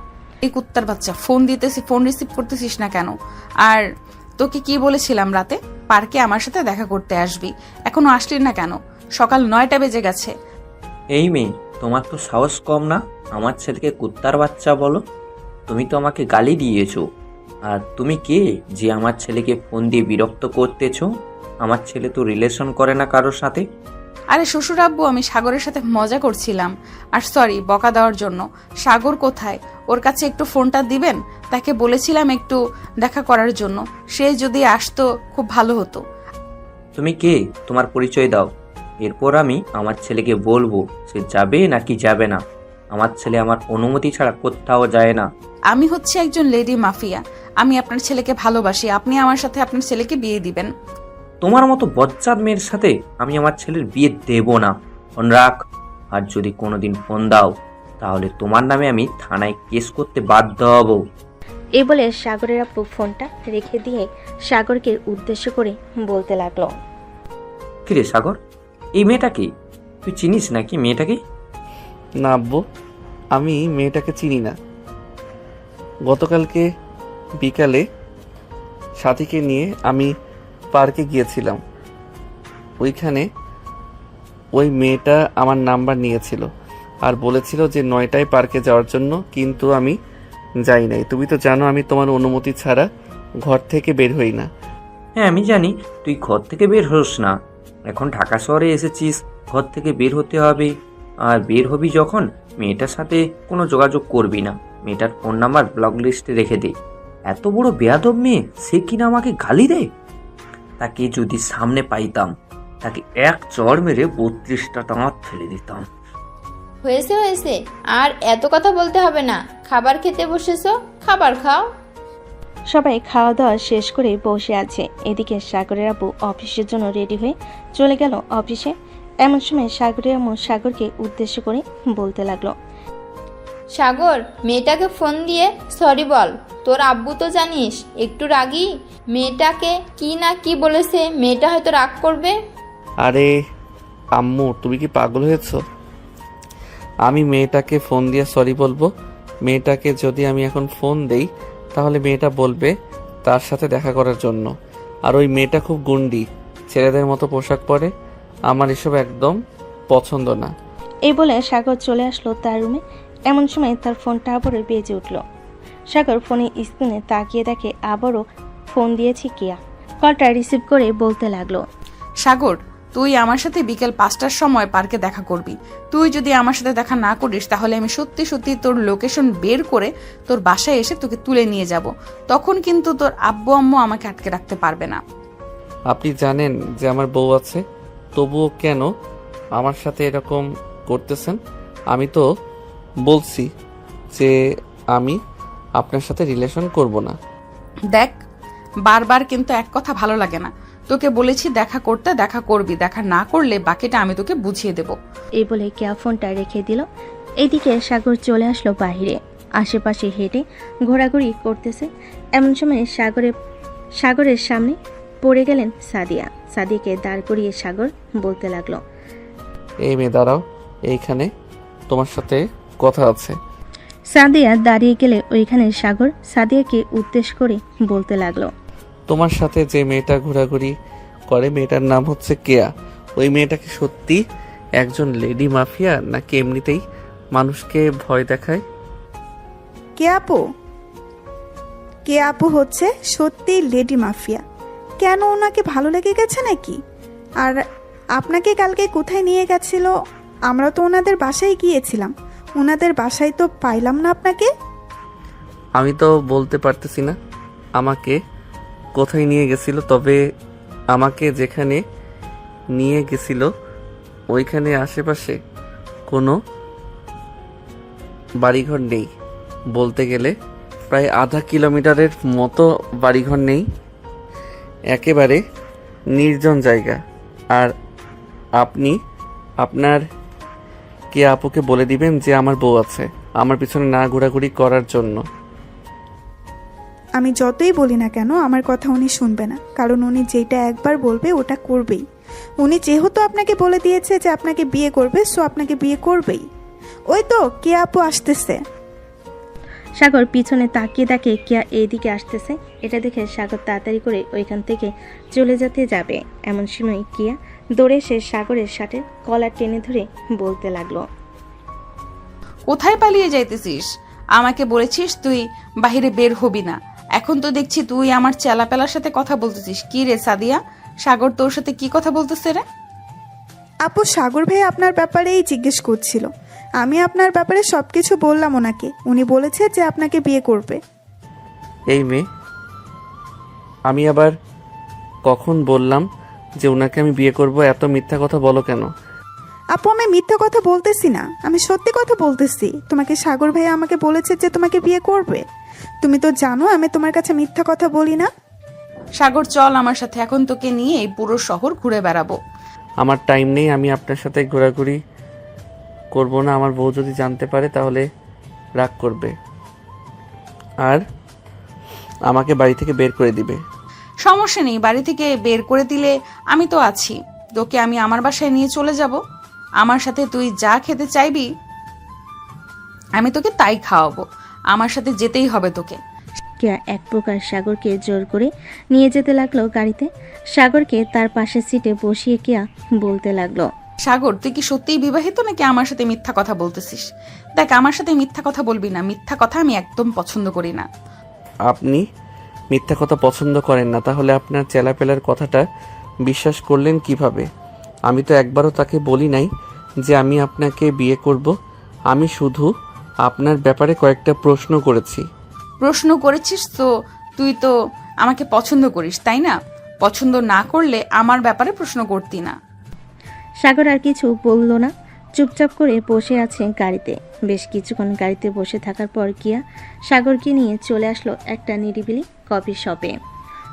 এই কুত্তার বাচ্চা, ফোন দিতেছি, ফোন রিসিভ করতেছিস না কেন? আর তোকে কি বলেছিলাম রাতে পার্কে আমার সাথে দেখা করতে আসবি, এখনো আসলি না কেন? সকাল 9টা বেজে গেছে। এই মেয়ে, তোমার তো সাহস কম না আমার ছেলেকে কুত্তার বাচ্চা বলো? তুমি তো আমাকে গালি দিয়েছো। আর তুমি কে যে আমার ছেলেকে ফোন দিয়ে বিরক্ত করতেছো? আমার ছেলে তো রিলেশন করে না কারোর সাথে। আরে শ্বশুর আব্বু, আমি সাগরের সাথে মজা করছিলাম। আর সরি বকা দেওয়ার জন্য। সাগর কোথায়? ওর কাছে একটু ফোনটা দিবেন? তাকে বলেছিলাম একটু দেখা করার জন্য। সে যদি আসতো খুব ভালো হতো। তুমি কে? তোমার পরিচয় দাও, এরপর আমি আমার ছেলেকে বলবো সে যাবে নাকি যাবে না। আমার ছেলে আমার অনুমতি ছাড়া কোথাও যায় না। আমি হচ্ছে একজন লেডি মাফিয়া। আমি আপনার ছেলেকে ভালোবাসি। আপনি আমার সাথে আপনার ছেলেকে বিয়ে দিবেন। তোমার মতো বজ্জাত মেয়ের সাথে আমি আমার ছেলের বিয়ে দেব না। ফোন রাখ। আর যদি কোনোদিন ফোন দাও তাহলে তোমার নামে আমি থানায় কেস করতে বাধ্য হব। এই বলে সাগরের আপু ফোনটা রেখে দিয়ে সাগরকে উদ্দেশ্য করে বলতে লাগলো। কিরে সাগর, এই মেয়েটা কি? তুই চিনিস নাকি মেয়েটাকে? না আব্বু, আমি মেয়েটাকে চিনি না। গতকালকে বিকালে সাথীকে নিয়ে আমি পার্কে গিয়েছিলাম। ওইখানে ওই মেয়েটা আমার নাম্বার নিয়েছিল আর বলেছিল যে 9টায় পার্কে যাওয়ার জন্য, কিন্তু আমি যাই নাই। তুমি তো জানো আমি তোমার অনুমতি ছাড়া ঘর থেকে বের হই না। হ্যাঁ আমি জানি তুই ঘর থেকে বের হোস না। এখন ঢাকা শহরে এসেছিস, ঘর থেকে বের হতে হবে। আর বের হবি যখন মেয়েটার সাথে কোনো যোগাযোগ করবি না। মেয়েটার ফোন নাম্বার ব্লক লিস্টে রেখে দে। এত বড় বেয়াদব মেয়ে, সে কিনা আমাকে গালি দেয়। তাকে যদি সামনে পাইতাম তাকে এক চড় মেরে 32টা দাঁত ফেলে দিতাম। হয়েছে আর এত কথা বলতে হবে না। খাবার খেতে বসেছো, খাবার খাও। সবাই খাওয়া দাওয়া শেষ করে বসে আছে। এদিকে সাগরের আব্বু অফিসের জন্য রেডি হয়ে চলে গেল অফিসে। এমন সময় সাগরের আম্মু সাগরকে উদ্দেশ্য করে বলতে লাগলো। সাগর, মেয়েটাকে ফোন দিয়ে সরি বল। তোর আব্বু তো জানিস একটু রাগী। মেয়েটাকে কি না কি বলেছে, মেয়েটা হয়তো রাগ করবে। আরে আম্মু, তুমি কি পাগল হয়েছো? আমি মেয়েটাকে ফোন দিয়ে সরি বলবো? মেয়েটাকে যদি আমি এখন ফোন দেই তাহলে মেয়েটা বলবে তার সাথে দেখা করার জন্য। আর ওই মেয়েটা খুব গুন্ডি, ছেলেদের মতো পোশাক পরে। আমার এসব একদম পছন্দ না। এই বলে সাগর চলে আসলো তার রুমে। এমন সময় তার ফোনটা আবারও বেজে উঠল। সাগর ফোনে স্ক্রিনে তাকিয়ে দেখে আবারও ফোন দিয়েছে কেয়া। কলটা রিসিভ করে বলতে লাগলো। সাগর, তুই আমার সাথে বিকেল 5টার সময় পার্কে দেখা করবি। তুই যদি আমার সাথে দেখা না করিস তাহলে আমি সত্যি সত্যি তোর লোকেশন বের করে তোর বাসায় এসে তোকে তুলে নিয়ে যাব। তখন কিন্তু তোর আব্বু আম্মু আমাকে আটকে রাখতে পারবে না। আপনি জানেন যে আমার বউ আছে, তবুও কেন আমার সাথে এরকম করতেছেন? আমি তো বলছি যে আমি আপনার সাথে রিলেশন করব না। দেখ, বারবার কিন্তু এক কথা ভালো লাগে না। তোকে বলেছি দেখা করতে, দেখা করবি। দেখা না করলে বাকিটা আমি তোকে বুঝিয়ে দেব। এই বলে কেয়া ফোনটা রেখে দিল। এইদিকে সাগর চলে আসলো বাহিরে। আশেপাশে হেঁটে ঘোরাঘুরি করতেছে। এমন সময় সাগরের সামনে পড়ে গেলেন সাদিয়া। সাদিয়াকে দাঁড় করিয়ে সাগর বলতে লাগলো। এই মেয়ে দাঁড়াও, এইখানে তোমার সাথে কথা আছে। সাদিয়া দাঁড়িয়ে গেলে ওইখানে সাগর সাদিয়াকে উদ্দেশ্য করে বলতে লাগলো। তোমার সাথে যে মেয়েটা ঘোরাঘুরি করে, মেয়েটার নাম হচ্ছে কেয়া। ওই মেয়েটাকে সত্যি একজন লেডি মাফিয়া নাকি এমনিতেই মানুষকে ভয় দেখায়? কে আপু হচ্ছে সত্যি লেডি মাফিয়া। কেন, ওনাকে ভালো লেগে গেছে নাকি? আর আপনাকে কালকে কোথায় নিয়ে গেছিল? আমরা তো ওনাদের বাসায় গিয়েছিলাম, ওনাদের বাসায় তো পাইলাম না আপনাকে। আমি তো বলতে পারতেছি না আমাকে কোথায় নিয়ে গেছিল, তবে আমাকে যেখানে নিয়ে গেছিল ওইখানে আশেপাশে কোনো বাড়িঘর নেই। বলতে গেলে প্রায় আধা কিলোমিটারের মতো বাড়িঘর নেই, একেবারে নির্জন জায়গা। আর আপনি আপনার কে আপুকে বলে দিবেন যে আমার বউ আছে, আমার পিছনে না ঘোরাঘুরি করার জন্য। আমি যতই বলি না কেন আমার কথা উনি শুনবে না, কারণ উনি যেটা একবার বলবে ওটা করবেই। উনি যেহেতু আপনাকে বলে দিয়েছে যে আপনাকে বিয়ে করবে, সো আপনাকে বিয়ে করবেই। ওই তো কে আপু আসতেছে। সাগর পিছনে তাকিয়ে দেখে কেয়া এইদিকে আসতেছে। এটা দেখে সাগর তাড়াতাড়ি করে ওইখান থেকে চলে যেতে যাবে। এমন সময় কিয়া দৌড়ে এসে সাগরের শার্টের কলার টেনে ধরে বলতে লাগলো। কোথায় পালিয়ে যাইতেছিস? আমাকে বলেছিস তুই বাহিরে বের হবি না। এখন তো দেখছি তুই আমার চেলাপেলার সাথে কথা বলতেছিস। কি রে সাদিয়া, সাগর তোর সাথে কি কথা বলতেছে রে? আপু, সাগর ভাই আপনার ব্যাপারেই জিজ্ঞেস করছিল। আমি আপনার ব্যাপারে সবকিছু বললাম ওনাকে। উনি বলেছে যে আপনাকে বিয়ে করবে। এই মেয়ে, আমি আবার কখন বললাম যে ওনাকে আমি বিয়ে করব? এত মিথ্যা কথা বলো কেন? আপু আমি মিথ্যা কথা বলতেছি না, আমি সত্যি কথা বলতেছি। তোমাকে সাগর ভাই আমাকে বলেছে যে তোমাকে বিয়ে করবে। তুমি তো জানো আমি তোমার কাছে মিথ্যা কথা বলি না। সাগর চল আমার সাথে, এখন তোকে নিয়ে এই পুরো শহর ঘুরে বেড়াবো। আমার টাইম নেই, আমি আপনার সাথে ঘোরাঘুরি করব না। আমার বউ যদি জানতে পারে তাহলে রাগ করবে আর আমাকে বাড়ি থেকে বের করে দিবে। সমস্যা নেই, বাড়ি থেকে বের করে দিলে আমি তো আছি। তোকে আমি আমার বাসায় নিয়ে চলে যাব। আমার সাথে তুই যা খেতে চাইবি আমি তোকে তাই খাওয়াবো। আমার সাথে যেতেই হবে তোকে। কেয়া এক প্রকার সাগরকে জোর করে নিয়ে যেতে লাগলো গাড়িতে। সাগরকে তার পাশের সিটে বসিয়ে কেয়া বলতে লাগলো, সাগর তুই কি সত্যিই বিবাহিত নাকি আমার সাথে মিথ্যা কথা বলতেছিস? দেখ আমার সাথে মিথ্যা কথা বলবি না, মিথ্যা কথা আমি একদম পছন্দ করি না। আপনি মিথ্যা কথা পছন্দ করেন না, তাহলে আপনার চেলাপেলার কথাটা বিশ্বাস করলেন কিভাবে? আমি তো একবারও তাকে বলি নাই যে আমি আপনাকে বিয়ে করব। আমি শুধু আপনার ব্যাপারে কয়েকটা প্রশ্ন করেছি। প্রশ্ন করেছিস তো তুই তো আমাকে পছন্দ করিস তাই না? পছন্দ না করলে আমার ব্যাপারে প্রশ্ন করতি না। সাগর আর কিছু বলল না, চুপচাপ করে বসে আছে গাড়িতে। বেশ কিছুক্ষণ গাড়িতে বসে থাকার পর কিয়া সাগরকে নিয়ে চলে আসলো একটা নিরিবিলি কফি শপে।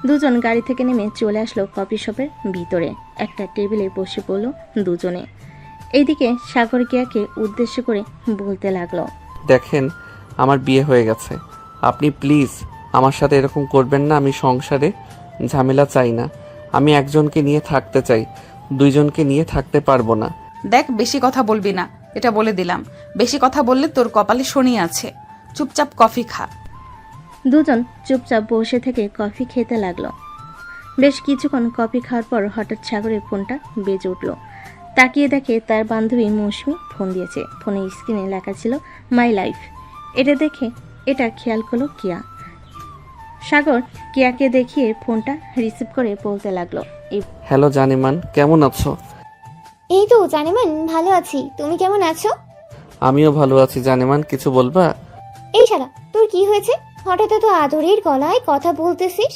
দুজন গাড়ি থেকে নেমে চলে আসলো কফি শপের ভিতরে। একটা টেবিলে বসে পড়ল দুজনে। এইদিকে সাগর কিয়াকে উদ্দেশ্য করে বলতে লাগলো, দেখেন আমার বিয়ে হয়ে গেছে, আপনি প্লিজ আমার সাথে এরকম করবেন না। আমি সংসারে ঝামেলা চাই না। আমি একজনকে নিয়ে থাকতে চাই, দুইজনকে নিয়ে থাকতে পারবো না। দেখ বেশি কথা বলবি না, এটা বলে দিলাম। বেশি কথা বললে তোর কপালে শনি আছে। চুপচাপ কফি খা। দুজন চুপচাপ বসে থেকে কফি খেতে লাগলো। বেশ কিছুক্ষণ কফি খাওয়ার পর হঠাৎ সাগরের ফোনটা বেজে উঠল। তাকিয়ে দেখে তার বান্ধবী মৌসুমি ফোন দিয়েছে। ফোনের স্ক্রিনে লেখা ছিল মাই লাইফ। এটা খেয়াল করলো কিয়া। সাগর কিয়াকে দেখিয়ে ফোনটা রিসিভ করে বলতে লাগলো, হ্যালো জানিমান, কেমন আছো? এই তো জানিমান, ভালো আছি। তুমি কেমন আছো? আমিও ভালো আছি জানিমান, কিছু বলবা? এই শালা, তোর কি হয়েছে? হঠাৎ এত আদরের গলায় কথা বলতেছিস।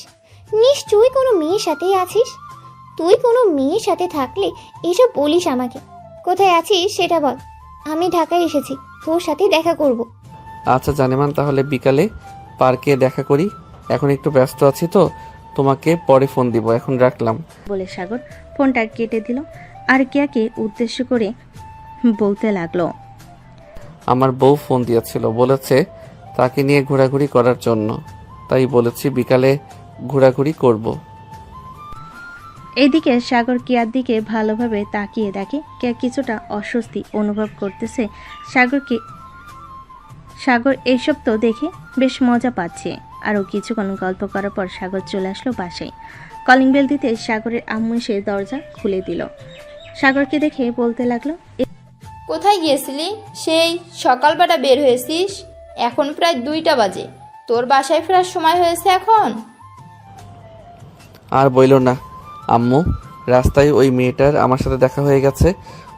নিশ্চয়ই কোনো মেয়ের সাথেই আছিস। তুই কোনো মেয়ের সাথে থাকলে এসব বলিস আমাকে। কোথায় আছিস সেটা বল। আমি ঢাকায় এসেছি, তোর সাথে দেখা করব। আচ্ছা জানিমান, তাহলে বিকালে পার্কে দেখা করি। এখন একটু ব্যস্ত আছি তো, তোমাকে পরে ফোন দিব। এখন রাখলাম বলে সাগর ফোনটা কেটে দিল আর কিয়াকে উদ্দেশ্য করে বলতে লাগলো, আমার বউ ফোন দিয়েছিল, বলেছে তাকে নিয়ে ঘোরাঘুরি করার জন্য, তাই বলেছি বিকালে ঘোরাঘুরি করব। এইদিকে সাগর কিয়ার দিকে ভালোভাবে তাকিয়ে দেখে কিয়া কিছুটা অস্বস্তি অনুভব করতেছে। সাগর এইসব তো দেখে বেশ মজা পাচ্ছে। আরও কিছুক্ষণ গল্প করার পর সাগর চলে আসলো বাসায়। কলিং বেল দিতে সাগরের আম্মু এসে দরজা খুলে দিল। সাগরকে দেখে বলতে লাগলো, কোথায় গিয়েছিলি? সেই সকালবেলা বের হয়েছিস, এখন প্রায় 2টা বাজে। তোর বাসায় ফেরার সময় হয়েছে এখন। আর বইলো না আম্মু, রাস্তায় ওই মেয়েটার আমার সাথে দেখা হয়ে গেছে।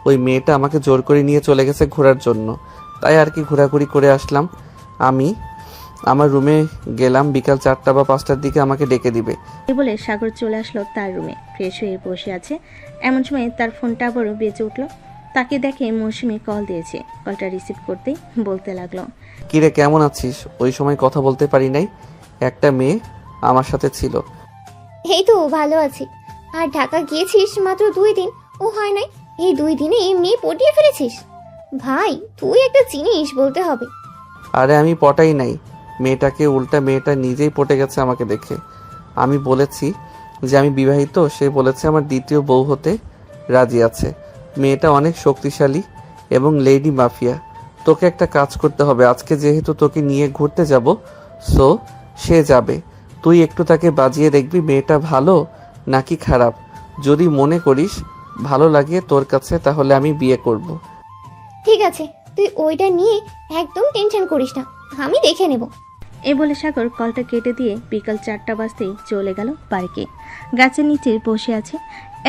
ওই মেয়েটা আমাকে জোর করে নিয়ে চলে গেছে ঘোরার জন্য, তাই আর কি ঘোরাঘুরি করে আসলাম। আমি আমার রুমে গেলাম, বিকাল 4টা বা 5টার দিকে আমাকে ডেকে দিবে। এই বলে সাগর চলে আসলো তার রুমে। ফ্রেশ হয়ে বসে আছে, এমন সময় তার ফোনটা আবারও বেজে উঠল। তাকে দেখে মৌসুমি কল দিয়েছে। কলটা রিসিভ করতেই বলতে লাগলো, কিরে কেমন আছিস? ওই সময় কথা বলতে পারি নাই, একটা মেয়ে আমার সাথে ছিল। এই তো ভালো আছি। আর ঢাকা গিয়েছিস মাত্র 2 দিন, ও হয় নাই? এই 2 দিনে মেয়ে পটিয়ে ফেলেছিস? ভাই তুই একটা জিনিস বলতে হবে। আরে আমি পটাই নাই মেয়েটাকে, উল্টা মেয়েটা নিজেই পটে গেছে আমাকে দেখে। আমি বলেছি যে আমি বিবাহিত, সে বলেছে আমার দ্বিতীয় বউ হতে রাজি আছে। মেয়েটা অনেক শক্তিশালী এবং লেডি মাফিয়া। তোকে একটা কাজ করতে হবে, আজকে যেহেতু তোকে নিয়ে ঘুরতে যাব, সো সে যাবে। তুই একটু তাকে বাজিয়ে দেখবি মেয়েটা ভালো নাকি খারাপ। যদি মনে করিস ভালো লাগে তোর কাছে, তাহলে আমি বিয়ে করব। ঠিক আছে, তুই ওইটা নিয়ে একদম টেনশন করিস না, আমি দেখে নেব। এই বলে সাগর কলটা কেটে দিয়ে বিকাল 4টা বাজতেই চলে গেল পার্কে। গাছের নিচে বসে আছে।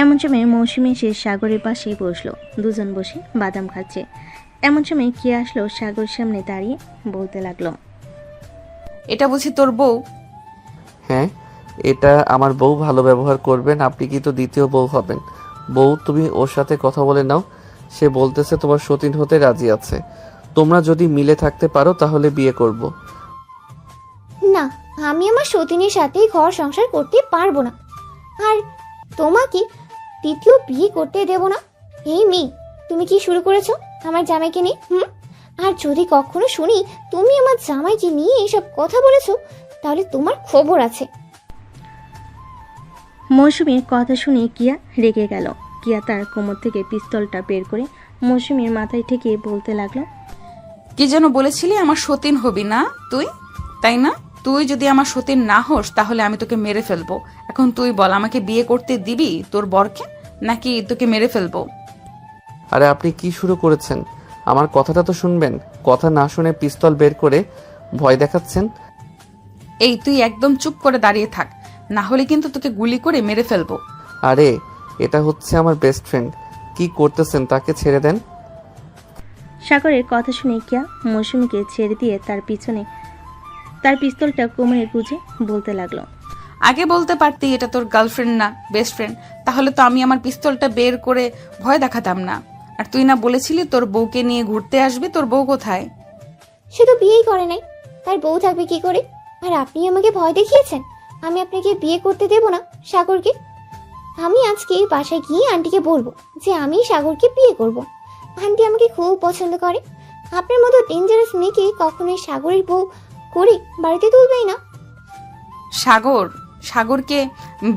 এমন সময় মৌসুমি এসে সাগরের পাশেই বসলো। দুজন বসে বাদাম খাচ্ছে। এমন সময় কে আসলো সাগর সামনে দাঁড়িয়ে বলতে লাগলো, এটা বুঝি তোর বউ? হ্যাঁ, এটা আমার বউ। ভালো ব্যবহার করবেন, আপনি কি তো দ্বিতীয় বউ হবেন। বউ তুমি ওর সাথে কথা বলে নাও, সে বলতেছে তোমার সতীন হতে রাজি আছে। তোমরা যদি মিলে থাকতে পারো তাহলে বিয়ে করব। না, আমি আমার সতীনের সাথেই ঘর সংসার করতে পারবো না, আর তোমাকে দ্বিতীয় বিয়ে করতে দেব না। এই মেয়ে, তুমি কি শুরু করেছো আমার জামাইকে নিয়ে? আর যদি কখনো শুনি তুমি আমার জামাইকে নিয়ে এসব কথা বলেছো, তাহলে তোমার খবর আছে। মৌসুমীর কথা শুনে কিয়া রেগে গেল। কিয়া তার কোমর থেকে পিস্তলটা বের করে মৌসুমীর মাথায় ঠেকিয়ে বলতে লাগলো, কি যেন বলেছিলি আমার সতীন হবি না তুই, তাই না? তুই যদি আমার সতীন না হোস তাহলে আমি তোকে মেরে ফেলবো। এখন তুই বল, আমাকে বিয়ে করতে দিবি তোর বরকে, নাকি তোকে মেরে ফেলবো? আরে আপনি কি শুরু করেছেন? আমার কথাটা তো শুনবেন। কথা না শুনে পিস্তল বের করে ভয় দেখাচ্ছেন। এই তুই একদম চুপ করে দাঁড়িয়ে থাক, না হলে কিন্তু তোকে গুলি করে মেরে ফেলবো। আরে এটা হচ্ছে আমার বেস্ট ফ্রেন্ড, কি করতেছেন? তাকে ছেড়ে দেন। সাগরের কথা শুনে কিয়া মৌসুমীকে ছেড়ে দিয়ে তার পিছনে তার পিস্তলটা কোমরে গুজে বলতে লাগলো, আগে বলতে পারতি এটা তোর গার্লফ্রেন্ড না বেস্ট ফ্রেন্ড, তাহলে তো আমি আমার পিস্তলটা বের করে ভয় দেখাতাম না। আর তুই না বলেছিলি তোর বউকে নিয়ে ঘুরতে আসবি, তোর বউ কোথায়? সে তো বিয়েই করে নাই, তার বউ থাকবে কি করে? আর আপনি আমাকে ভয় দেখিয়েছেন। আমি আপনাকে বিয়ে করতে দেব না সাগরকে। আমি আজকে বাসায় গিয়ে আন্টিকে বলবো যে আমি সাগরকে বিয়ে করব। আন্টি আমাকে খুব পছন্দ করে। আপনার মতো ডেঞ্জারাস মেয়েকে কখনোই সাগরের বউ করে বাড়িতে তুলবেই না। সাগরকে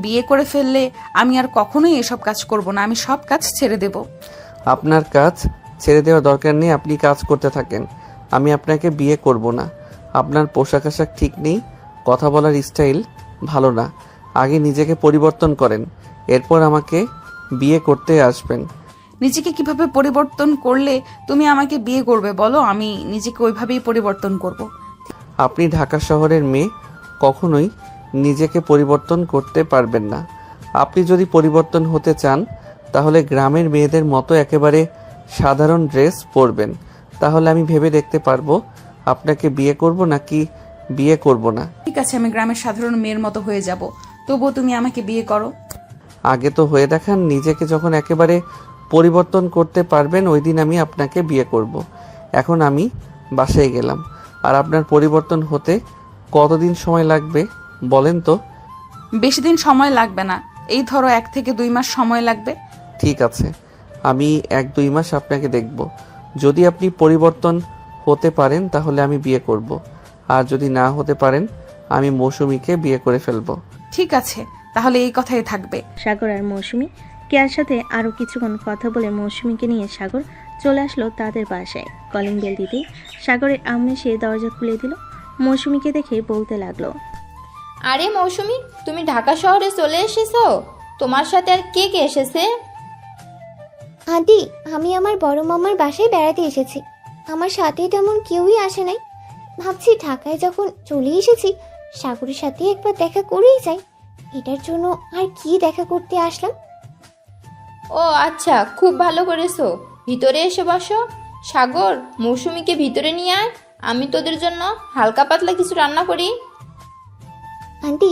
বিয়ে করে ফেললে আমি আর কখনোই এসব কাজ করব না, আমি সব কাজ ছেড়ে দেব। আপনার কাজ ছেড়ে দেওয়ার দরকার নেই, আপনি কাজ করতে থাকেন। আমি আপনাকে বিয়ে করব না। আপনার পোশাক আশাক ঠিক নেই, কথা বলার স্টাইল ভালো না। আগে নিজেকে পরিবর্তন করেন, এরপর আমাকে বিয়ে করতে আসবেন। নিজেকে কিভাবে পরিবর্তন করলে তুমি আমাকে বিয়ে করবে বলো? আমি নিজেকে ওইভাবেই পরিবর্তন করব। আপনি ঢাকা শহরের মেয়ে, কখনোই নিজেকে পরিবর্তন করতে পারবেন না। আপনি যদি পরিবর্তন হতে চান তাহলে গ্রামের মেয়েদের মতো একেবারে সাধারণ ড্রেস পরবেন, তাহলে আমি ভেবে দেখতে পারবো আপনাকে বিয়ে করব নাকি বিয়ে করব না। ঠিক আছে, আমি গ্রামের সাধারণ মেয়ের মতো হয়ে যাব, তবুও তুমি আমাকে বিয়ে করো। আগে তো হয়ে দেখান। নিজেকে যখন একেবারে পরিবর্তন করতে পারবেন ওই দিন আমি আপনাকে বিয়ে করব। এখন আমি বাসায় গেলাম। আর আপনার পরিবর্তন হতে কতদিন সময় লাগবে বলেন তো? বেশি দিন সময় লাগবে না, এই ধরো 1 থেকে 2 মাস সময় লাগবে। ঠিক আছে, আমি 1-2 মাস আপনাকে দেখব। যদি আপনি পরিবর্তন হতে পারেন তাহলে আমি বিয়ে করব, আর যদি না হতে পারেন আমি মৌসুমীকে বিয়ে করে ফেলব। ঠিক আছে, তাহলে এই কথাই থাকবে। সাগর আর মৌসুমী কেয়ার সাথে আরও কিছুক্ষণ কথা বলে মৌসুমীকে নিয়ে সাগর চলে আসলো তাদের বাসায়। কলিং বেল দিতেই সাগরের আম্মু এসে দরজা খুলে দিল। মৌসুমীকে দেখে বলতে লাগলো, আরে মৌসুমী, তুমি ঢাকা শহরে চলে এসেছো? তোমার সাথে আর কে কে এসেছে? আন্টি, আমি আমার বড় মামার বাসায় বেড়াতে এসেছি। আমার সাথে তেমন কেউই আসে নাই। ভাবছি ঢাকায় যখন চলে এসেছি সাগরের সাথে একবার দেখা করেই যাই। এটার জন্য আর কি দেখা করতে আসলাম। ও আচ্ছা, খুব ভালো করেছো। ভিতরে এসে বসো। সাগর, মৌসুমীকে ভিতরে নিয়ে আয়, আমি তোদের জন্য হালকা পাতলা কিছু রান্না করি। আন্টি,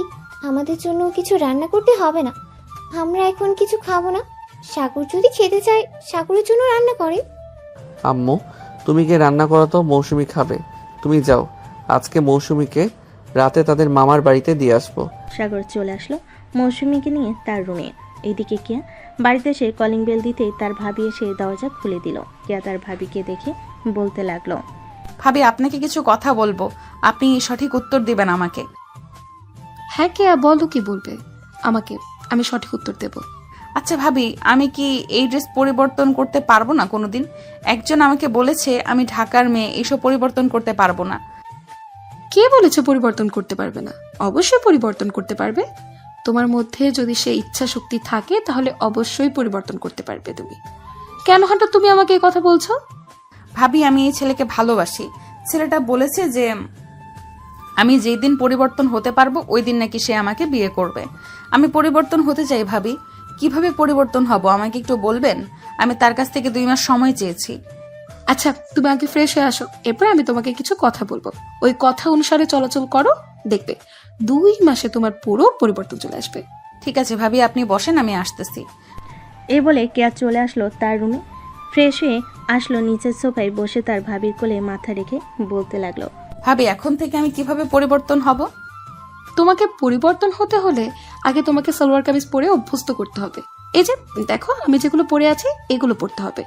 আমাদের জন্য কিছু রান্না করতে হবে না, আমরা এখন কিছু খাবো না। সাগর যদি খেতে চায় সাগরের জন্য রান্না করে। আম্মু, তুমি গিয়ে রান্না করো তো, মৌসুমী খাবে। তুমি যাও, আজকে মৌসুমীকে রাতে তাদের মামার বাড়িতে দিয়ে আসবো। সাগর চলে আসলো মৌসুমীকে নিয়ে তার রুমে। এইদিকে কিয়া বাড়িতে এসে কলিং বেল দিতেই তার ভাবি এসে দরজা খুলে দিল। কিয়া তার ভাবিকে দেখে বলতে লাগলো, ভাবি, আপনাকে কিছু কথা বলবো, আপনি সঠিক উত্তর দিবেন আমাকে। হ্যাঁ কে বলো, কি বলবে আমাকে, আমি সঠিক উত্তর দেব। আচ্ছা ভাবি, আমি কি এই ড্রেস পরিবর্তন করতে পারবো না কোনোদিন? একজন আমাকে বলেছে আমি ঢাকার মেয়ে, এইসব পরিবর্তন করতে পারবো না। কে বলেছে পরিবর্তন করতে পারবে না? অবশ্যই পরিবর্তন করতে পারবে। তোমার মধ্যে যদি সে ইচ্ছা শক্তি থাকে তাহলে অবশ্যই পরিবর্তন করতে পারবে তুমি। কেন হঠাৎ তুমি আমাকে এই কথা বলছো? ভাবি, আমি এই ছেলেকে ভালোবাসি। ছেলেটা বলেছে যে আমি যেই দিন পরিবর্তন হতে পারবো ওই দিন নাকি সে আমাকে বিয়ে করবে। আমি পরিবর্তন হতে চাই ভাবি। কিভাবে পরিবর্তন হব আমাকে একটু বলবেন? আমি তার কাছ থেকে 2 মাস সময় চেয়েছি। আচ্ছা, তুমি আগে ফ্রেশ হয়ে আসো, এরপর আমি তোমাকে কিছু কথা বলবো। ওই কথা অনুসারে চলাচল করো, দেখবে 2 মাসে তোমার পুরো পরিবর্তন চলে আসবে। ঠিক আছে ভাবি, আপনি বসেন, আমি আসতেছি। এই বলে কেয়া চলে আসলো তার রুমে। ফ্রেশ হয়ে আসলো, নিচের সোফায় বসে তার ভাবির কোলে মাথা রেখে বলতে লাগলো। ভাবি এখন থেকে আমি কিভাবে পরিবর্তন হব? তোমাকে পরিবর্তন হতে হলে আগে তোমাকে সালোয়ার কামিজ পরে অভ্যস্ত করতে হবে। এই যে দেখো আমি যেগুলো পরে আছি এগুলো পরতে হবে,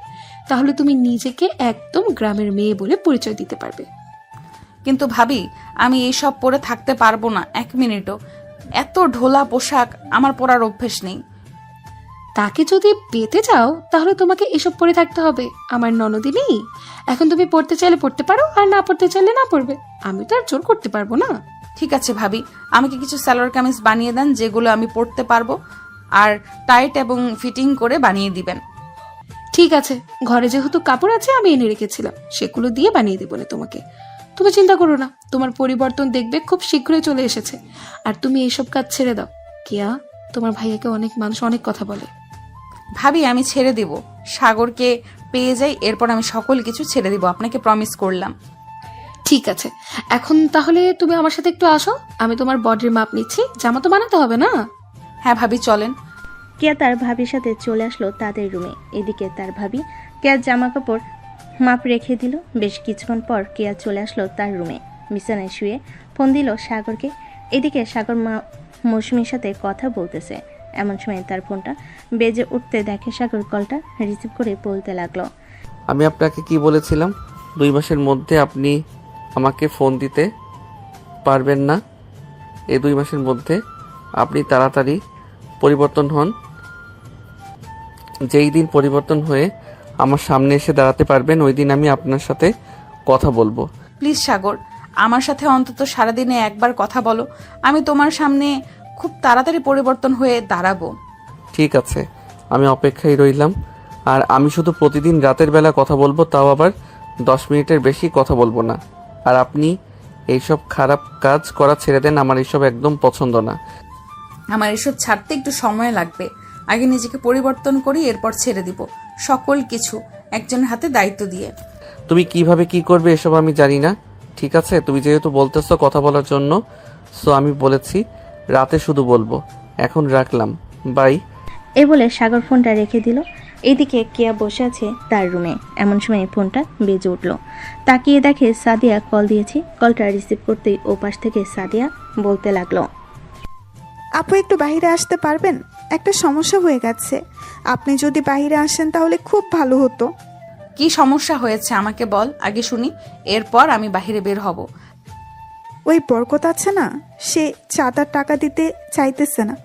তাহলে তুমি নিজেকে একদম গ্রামের মেয়ে বলে পরিচয় দিতে পারবে। কিন্তু ভাবি আমি এইসব পরে থাকতে পারবো না 1 মিনিটও। এত ঢোলা পোশাক আমার পরার অভ্যেস নেই। তাকে যদি পেতে চাও তাহলে তোমাকে এসব পরে থাকতে হবে। আমার ননদিনী, এখন তুমি পড়তে চাইলে পড়তে পারো, আর না পড়তে চাইলে না পড়বে। আমি তো আর জোর করতে পারবো না। ঠিক আছে ভাবি, আমাকে কিছু সালোয়ার কামিজ বানিয়ে দেন যেগুলো আমি পরতে পারবো, আর টাইট এবং ফিটিং করে বানিয়ে দিবেন। ঠিক আছে, ঘরে যেহেতু কাপড় আছে আমি এনে রেখেছিলাম, সেগুলো দিয়ে বানিয়ে দেবো না তোমাকে। তুমি চিন্তা করো না, তোমার পরিবর্তন দেখবে খুব শীঘ্রই চলে এসেছে। আর তুমি এইসব কাজ ছেড়ে দাও। কিয়া, তোমার ভাইয়াকে অনেক মানুষ অনেক কথা বলে। ভাবি আমি ছেড়ে দিব, সাগরকে পেয়ে যাই, এরপর আমি সকল কিছু ছেড়ে দিব, আপনাকে প্রমিস করলাম। ঠিক আছে, এখন তাহলে তুমি আমার সাথে একটু আসো, আমি তোমার বডির মাপ নিচ্ছি। জামা তো বানাতে হবে না? হ্যাঁ ভাবি চলেন। কেয়া তার ভাবির সাথে চলে আসলো তাদের রুমে। এদিকে তার ভাবি কেয়ার জামা কাপড় মাপ রেখে দিল। বেশ কিছুক্ষণ পর কেয়া চলে আসলো তার রুমে, বিছানায় শুয়ে ফোন দিল সাগরকে। এদিকে সাগর মৌসুমীর সাথে কথা বলতেছে। এমন সময় তার ফোনটা বেজে উঠতে দেখে সাগর কলটা রিসিভ করে বলতে লাগলো। আমি আপনাকে কি বলেছিলাম 2 মাসের মধ্যে আপনি আমাকে ফোন দিতে পারবেন না। এই 2 মাসের মধ্যে আপনি তাড়াতাড়ি পরিবর্তন হন। যেই দিন পরিবর্তন হয়ে আমার সামনে এসে দাঁড়াতে পারবেন ওই দিন আমি আপনার সাথে কথা বলবো। প্লিজ সাগর, আমার সাথে অন্তত সারাদিনে একবার কথা বলো। আমি তোমার সামনে খুব তাড়াতাড়ি পরিবর্তন হয়ে দাঁড়াবো। ঠিক আছে, আমি অপেক্ষায় রইলাম। আর আমি শুধু প্রতিদিন রাতের বেলা কথা বলবো, তাও আবার 10 মিনিটের বেশি কথা বলবো না। আর আপনি এইসব খারাপ কাজ করা ছেড়ে দেন, আমার এইসব একদম পছন্দ না। আমার এসব ছাড়তে একটু সময় লাগবে। আগে নিজেকে পরিবর্তন করি, এরপর ছেড়ে দিব সকল কিছু একজনের হাতে দায়িত্ব দিয়ে। তুমি কিভাবে কি করবে এসব আমি জানি না। ঠিক আছে, তুমি যেহেতু বলতেছো কথা বলার জন্য, সো আমি বলেছি রাতে শুধু বলবো। এখন রাখলাম, বাই। এই বলে সাগর ফোনটা রেখে দিল। এদিকে কেয়া বসে আছে তার রুমে। এমন সময় ফোনটা বেজে উঠল। তাকিয়ে দেখে সাদিয়া কল দিয়েছে। কলটা রিসিভ করতেই ওপাশ থেকে সাদিয়া বলতে লাগলো। আপু একটু বাইরে আসতে পারবেন? একটা সমস্যা হয়ে গেছে, আপনি যদি বাইরে আসেন তাহলে খুব ভালো হতো। কি সমস্যা হয়েছে আমাকে বল আগে শুনি, এরপর আমি বাইরে বের হব। ওই বরকত আছে না, সে চাঁদার টাকা দিতে চাইতেছে না।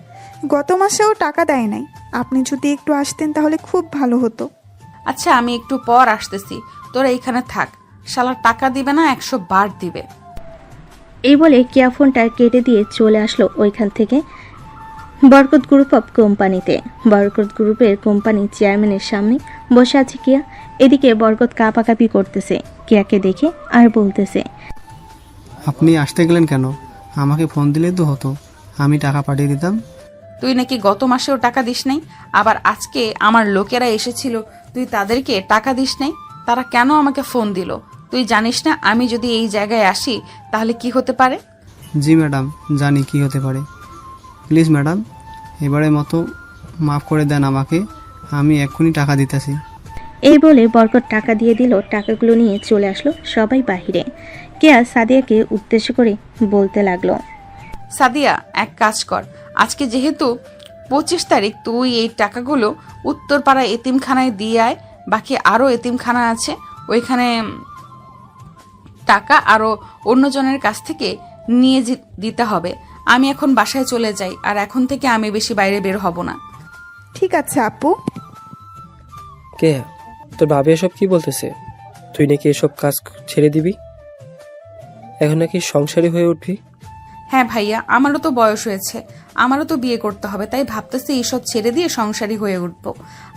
গত মাসেও টাকা দেয় নাই। আপনি যদি একটু আসতেন তাহলে খুব ভালো হতো। আচ্ছা আমি একটু পর আসতেছি, তোরা এইখানে থাক। শালার টাকা দিবে না, 100 বার দিবে। এই বলে কেয়া ফোনটা কেটে দিয়ে চলে আসলো ওইখান থেকে বরকত গ্রুপ অফ কোম্পানিতে। বরকত গ্রুপের কোম্পানি চেয়ারম্যানের সামনে বসে আছে কেয়া। এদিকে বরকত কাঁপাকাঁপি করতেছে কেয়াকে দেখে আর বলতেছে, আপনি আসতে গেলেন কেন? আমাকে ফোন দিলেই তো হতো, আমি টাকা পাঠিয়ে দিতাম। তুই নাকি গত মাসেও টাকা দিস নাই, আবার আজকে আমার লোকেরা এসেছিল, তুই তাদেরকে টাকা দিস নাই। তারা কেন আমাকে ফোন দিল? তুই জানিস না আমি যদি এই জায়গায় আসি তাহলে কি হতে পারে? জি ম্যাডাম, জানি কি হতে পারে। প্লিজ ম্যাডাম, এবারের মতো মাফ করে দেন আমাকে, আমি এক্ষুনি টাকা দিতেছি। এই বলে বরকত টাকা দিয়ে দিল। টাকাগুলো নিয়ে চলে আসলো সবাই বাহিরে। কেয়া সাদিয়াকে উদ্দেশ্য করে বলতে লাগলো, সাদিয়া এক কাজ কর, আজকে যেহেতু 25 তারিখ, তুই এই টাকাগুলো উত্তরপাড়া এতিমখানায় দিয়ে আয়। বাকি আরও এতিমখানা আছে, ওইখানে টাকা আরও অন্যজনের কাছ থেকে নিয়ে দিতে হবে। আমি এখন বাসায় চলে যাই, আর এখন থেকে আমি বেশি বাইরে বের হব না। ঠিক আছে আপু। কে তোর ভাবি এসব কি বলতেছে? তুই নাকি এসব কাজ ছেড়ে দিবি, এখন নাকি সংসারী হয়ে উঠবি? হ্যাঁ ভাইয়া, আমারও তো বয়স হয়েছে, আমারও তো বিয়ে করতে হবে, তাই ভাবতেছি এইসব ছেড়ে দিয়ে সংসারী হয়ে উঠব।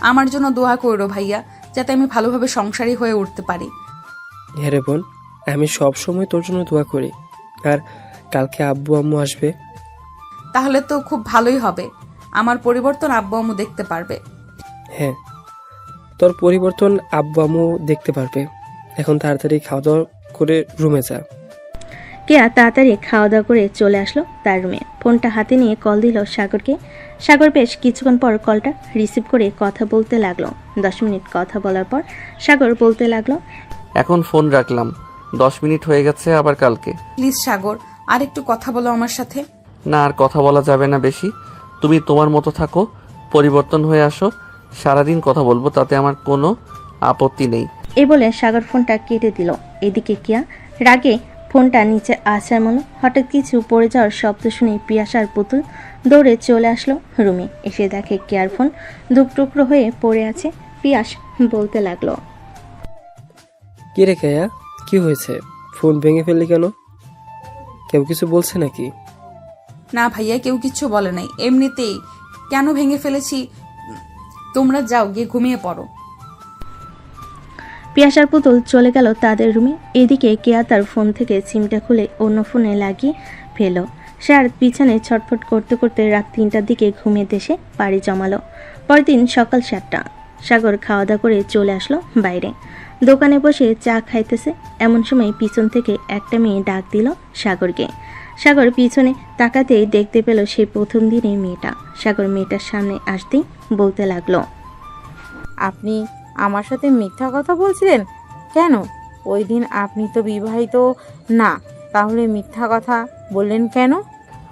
আমার জন্য দোয়া করো ভাইয়া, যাতে আমি ভালোভাবে সংসারী হয়ে উঠতে পারি। হ্যাঁ রে বোন, আমি সব সময় তোর জন্য দোয়া করি। আর কালকে আব্বু আম্মু আসবে। তাহলে তো খুব ভালোই হবে, আমার পরিবর্তন আব্বু আম্মু দেখতে পারবে। হ্যাঁ, তোর পরিবর্তন আব্বু আম্মু দেখতে পারবে। এখন তাড়াতাড়ি খাওয়া দাওয়া করে রুমে যা। কেয়া তাড়াতাড়ি খাওয়া দাওয়া করে চলে আসলো তার রুমে। ফোনটা হাতে নিয়ে কল দিল সাগরকে। সাগর বেশ কিছুক্ষণ পর কলটা রিসিভ করে কথা বলতে লাগলো। 10 মিনিট কথা বলার পর সাগর বলতে লাগলো, এখন ফোন রাখলাম, 10 মিনিট হয়ে গেছে, আবার কালকে। প্লিজ সাগর, আর একটু কথা বলো আমার সাথে। না, আর কথা বলা যাবে না বেশি। তুমি তোমার মতো থাকো, পরিবর্তন হয়ে আসো, সারাদিন কথা বলবো, তাতে আমার কোনো আপত্তি নেই। এই বলে সাগর ফোনটা কেটে দিল। এদিকে কিয়া রাগে ফোনটা নিচে আসার মনে হঠাৎ কিছু পড়ে যাওয়ার শব্দ শুনে পিয়াস আর পুতুল দৌড়ে চলে আসলো রুমে। এসে দেখে কেয়ার ফোন দুপটুকরো হয়ে পড়ে আছে। পিয়াস বলতে লাগলো, কি রে কেয়া, কি হয়েছে? ফোন ভেঙে ফেললি কেন? কেউ কিছু বলছে নাকি? না ভাইয়া, কেউ কিচ্ছু বলে নাই, এমনিতেই। কেন ভেঙে ফেলেছি, তোমরা যাও গিয়ে ঘুমিয়ে পড়ো। পিয়াস আর পুতুল চলে গেল তাদের রুমে। এদিকে কেয়া তার ফোন থেকে সিমটা খুলে অন্য ফোনে লাগিয়ে ফেল। সে আর বিছানায় ছটফট করতে করতে রাত 3টার দিকে ঘুমিয়ে দেশে পাড়ি জমালো। পরদিন সকাল 7টা। সাগর খাওয়া দাওয়া করে চলে আসলো বাইরে। দোকানে বসে চা খাইতেছে, এমন সময় পিছন থেকে একটা মেয়ে ডাক দিল সাগরকে। সাগর পিছনে তাকাতেই দেখতে পেল সেই প্রথম দিনেই মেয়েটা। সাগর মেয়েটার সামনে আসতেই বলতে লাগলো, আপনি আমার সাথে মিথ্যা কথা বলছিলেন কেন? ওই দিন আপনি তো বিবাহিত না, তাহলে মিথ্যা কথা বললেন কেন?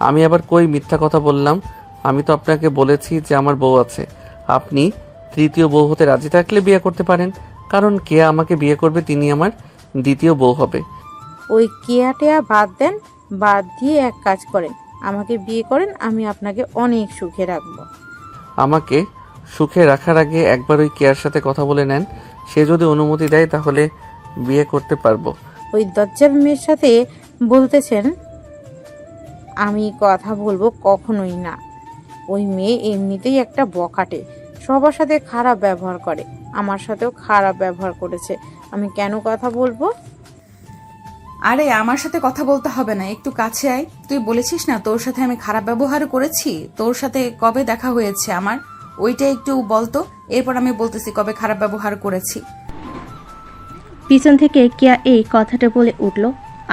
আমি আবার কই মিথ্যা কথা বললাম? আমি তো আপনাকে বলেছি যে আমার বউ আছে। আপনি তৃতীয় বউ হতে রাজি থাকলে বিয়ে করতে পারেন, কারণ কে আমাকে বিয়ে করবে তিনি আমার দ্বিতীয় বউ হবে। ওই কেয়াটেয়া বাদ দেন, বাদ দিয়ে এক কাজ করেন, আমাকে বিয়ে করেন, আমি আপনাকে অনেক সুখে রাখবো। আমাকে সুখে রাখার আগে একবার ওই কেয়ার সাথে কথা বলে নেন, সে যদি অনুমতি দেয় তাহলে বিয়ে করতে পারবো। ওই দজ্জাল মেয়ের সাথে বলতেছেন আমি কথা বলবো? কখনোই না। ওই মেয়ে এমনিতেই একটা বখাটে, সবার সাথে খারাপ ব্যবহার করে, আমার সাথেও খারাপ ব্যবহার করেছে, আমি কেন কথা বলবো? আরে আমার সাথে কথা বলতে হবে না, একটু কাছে আয়। তুই বলেছিস না তোর সাথে আমি খারাপ ব্যবহার করেছি? তোর সাথে কবে দেখা হয়েছে আমার, ওইটা একটু বলতো, এরপর আমি বলতেছি কবে খারাপ ব্যবহার করেছি। পিছন থেকে কিয়া এই কথাটা বলে উঠল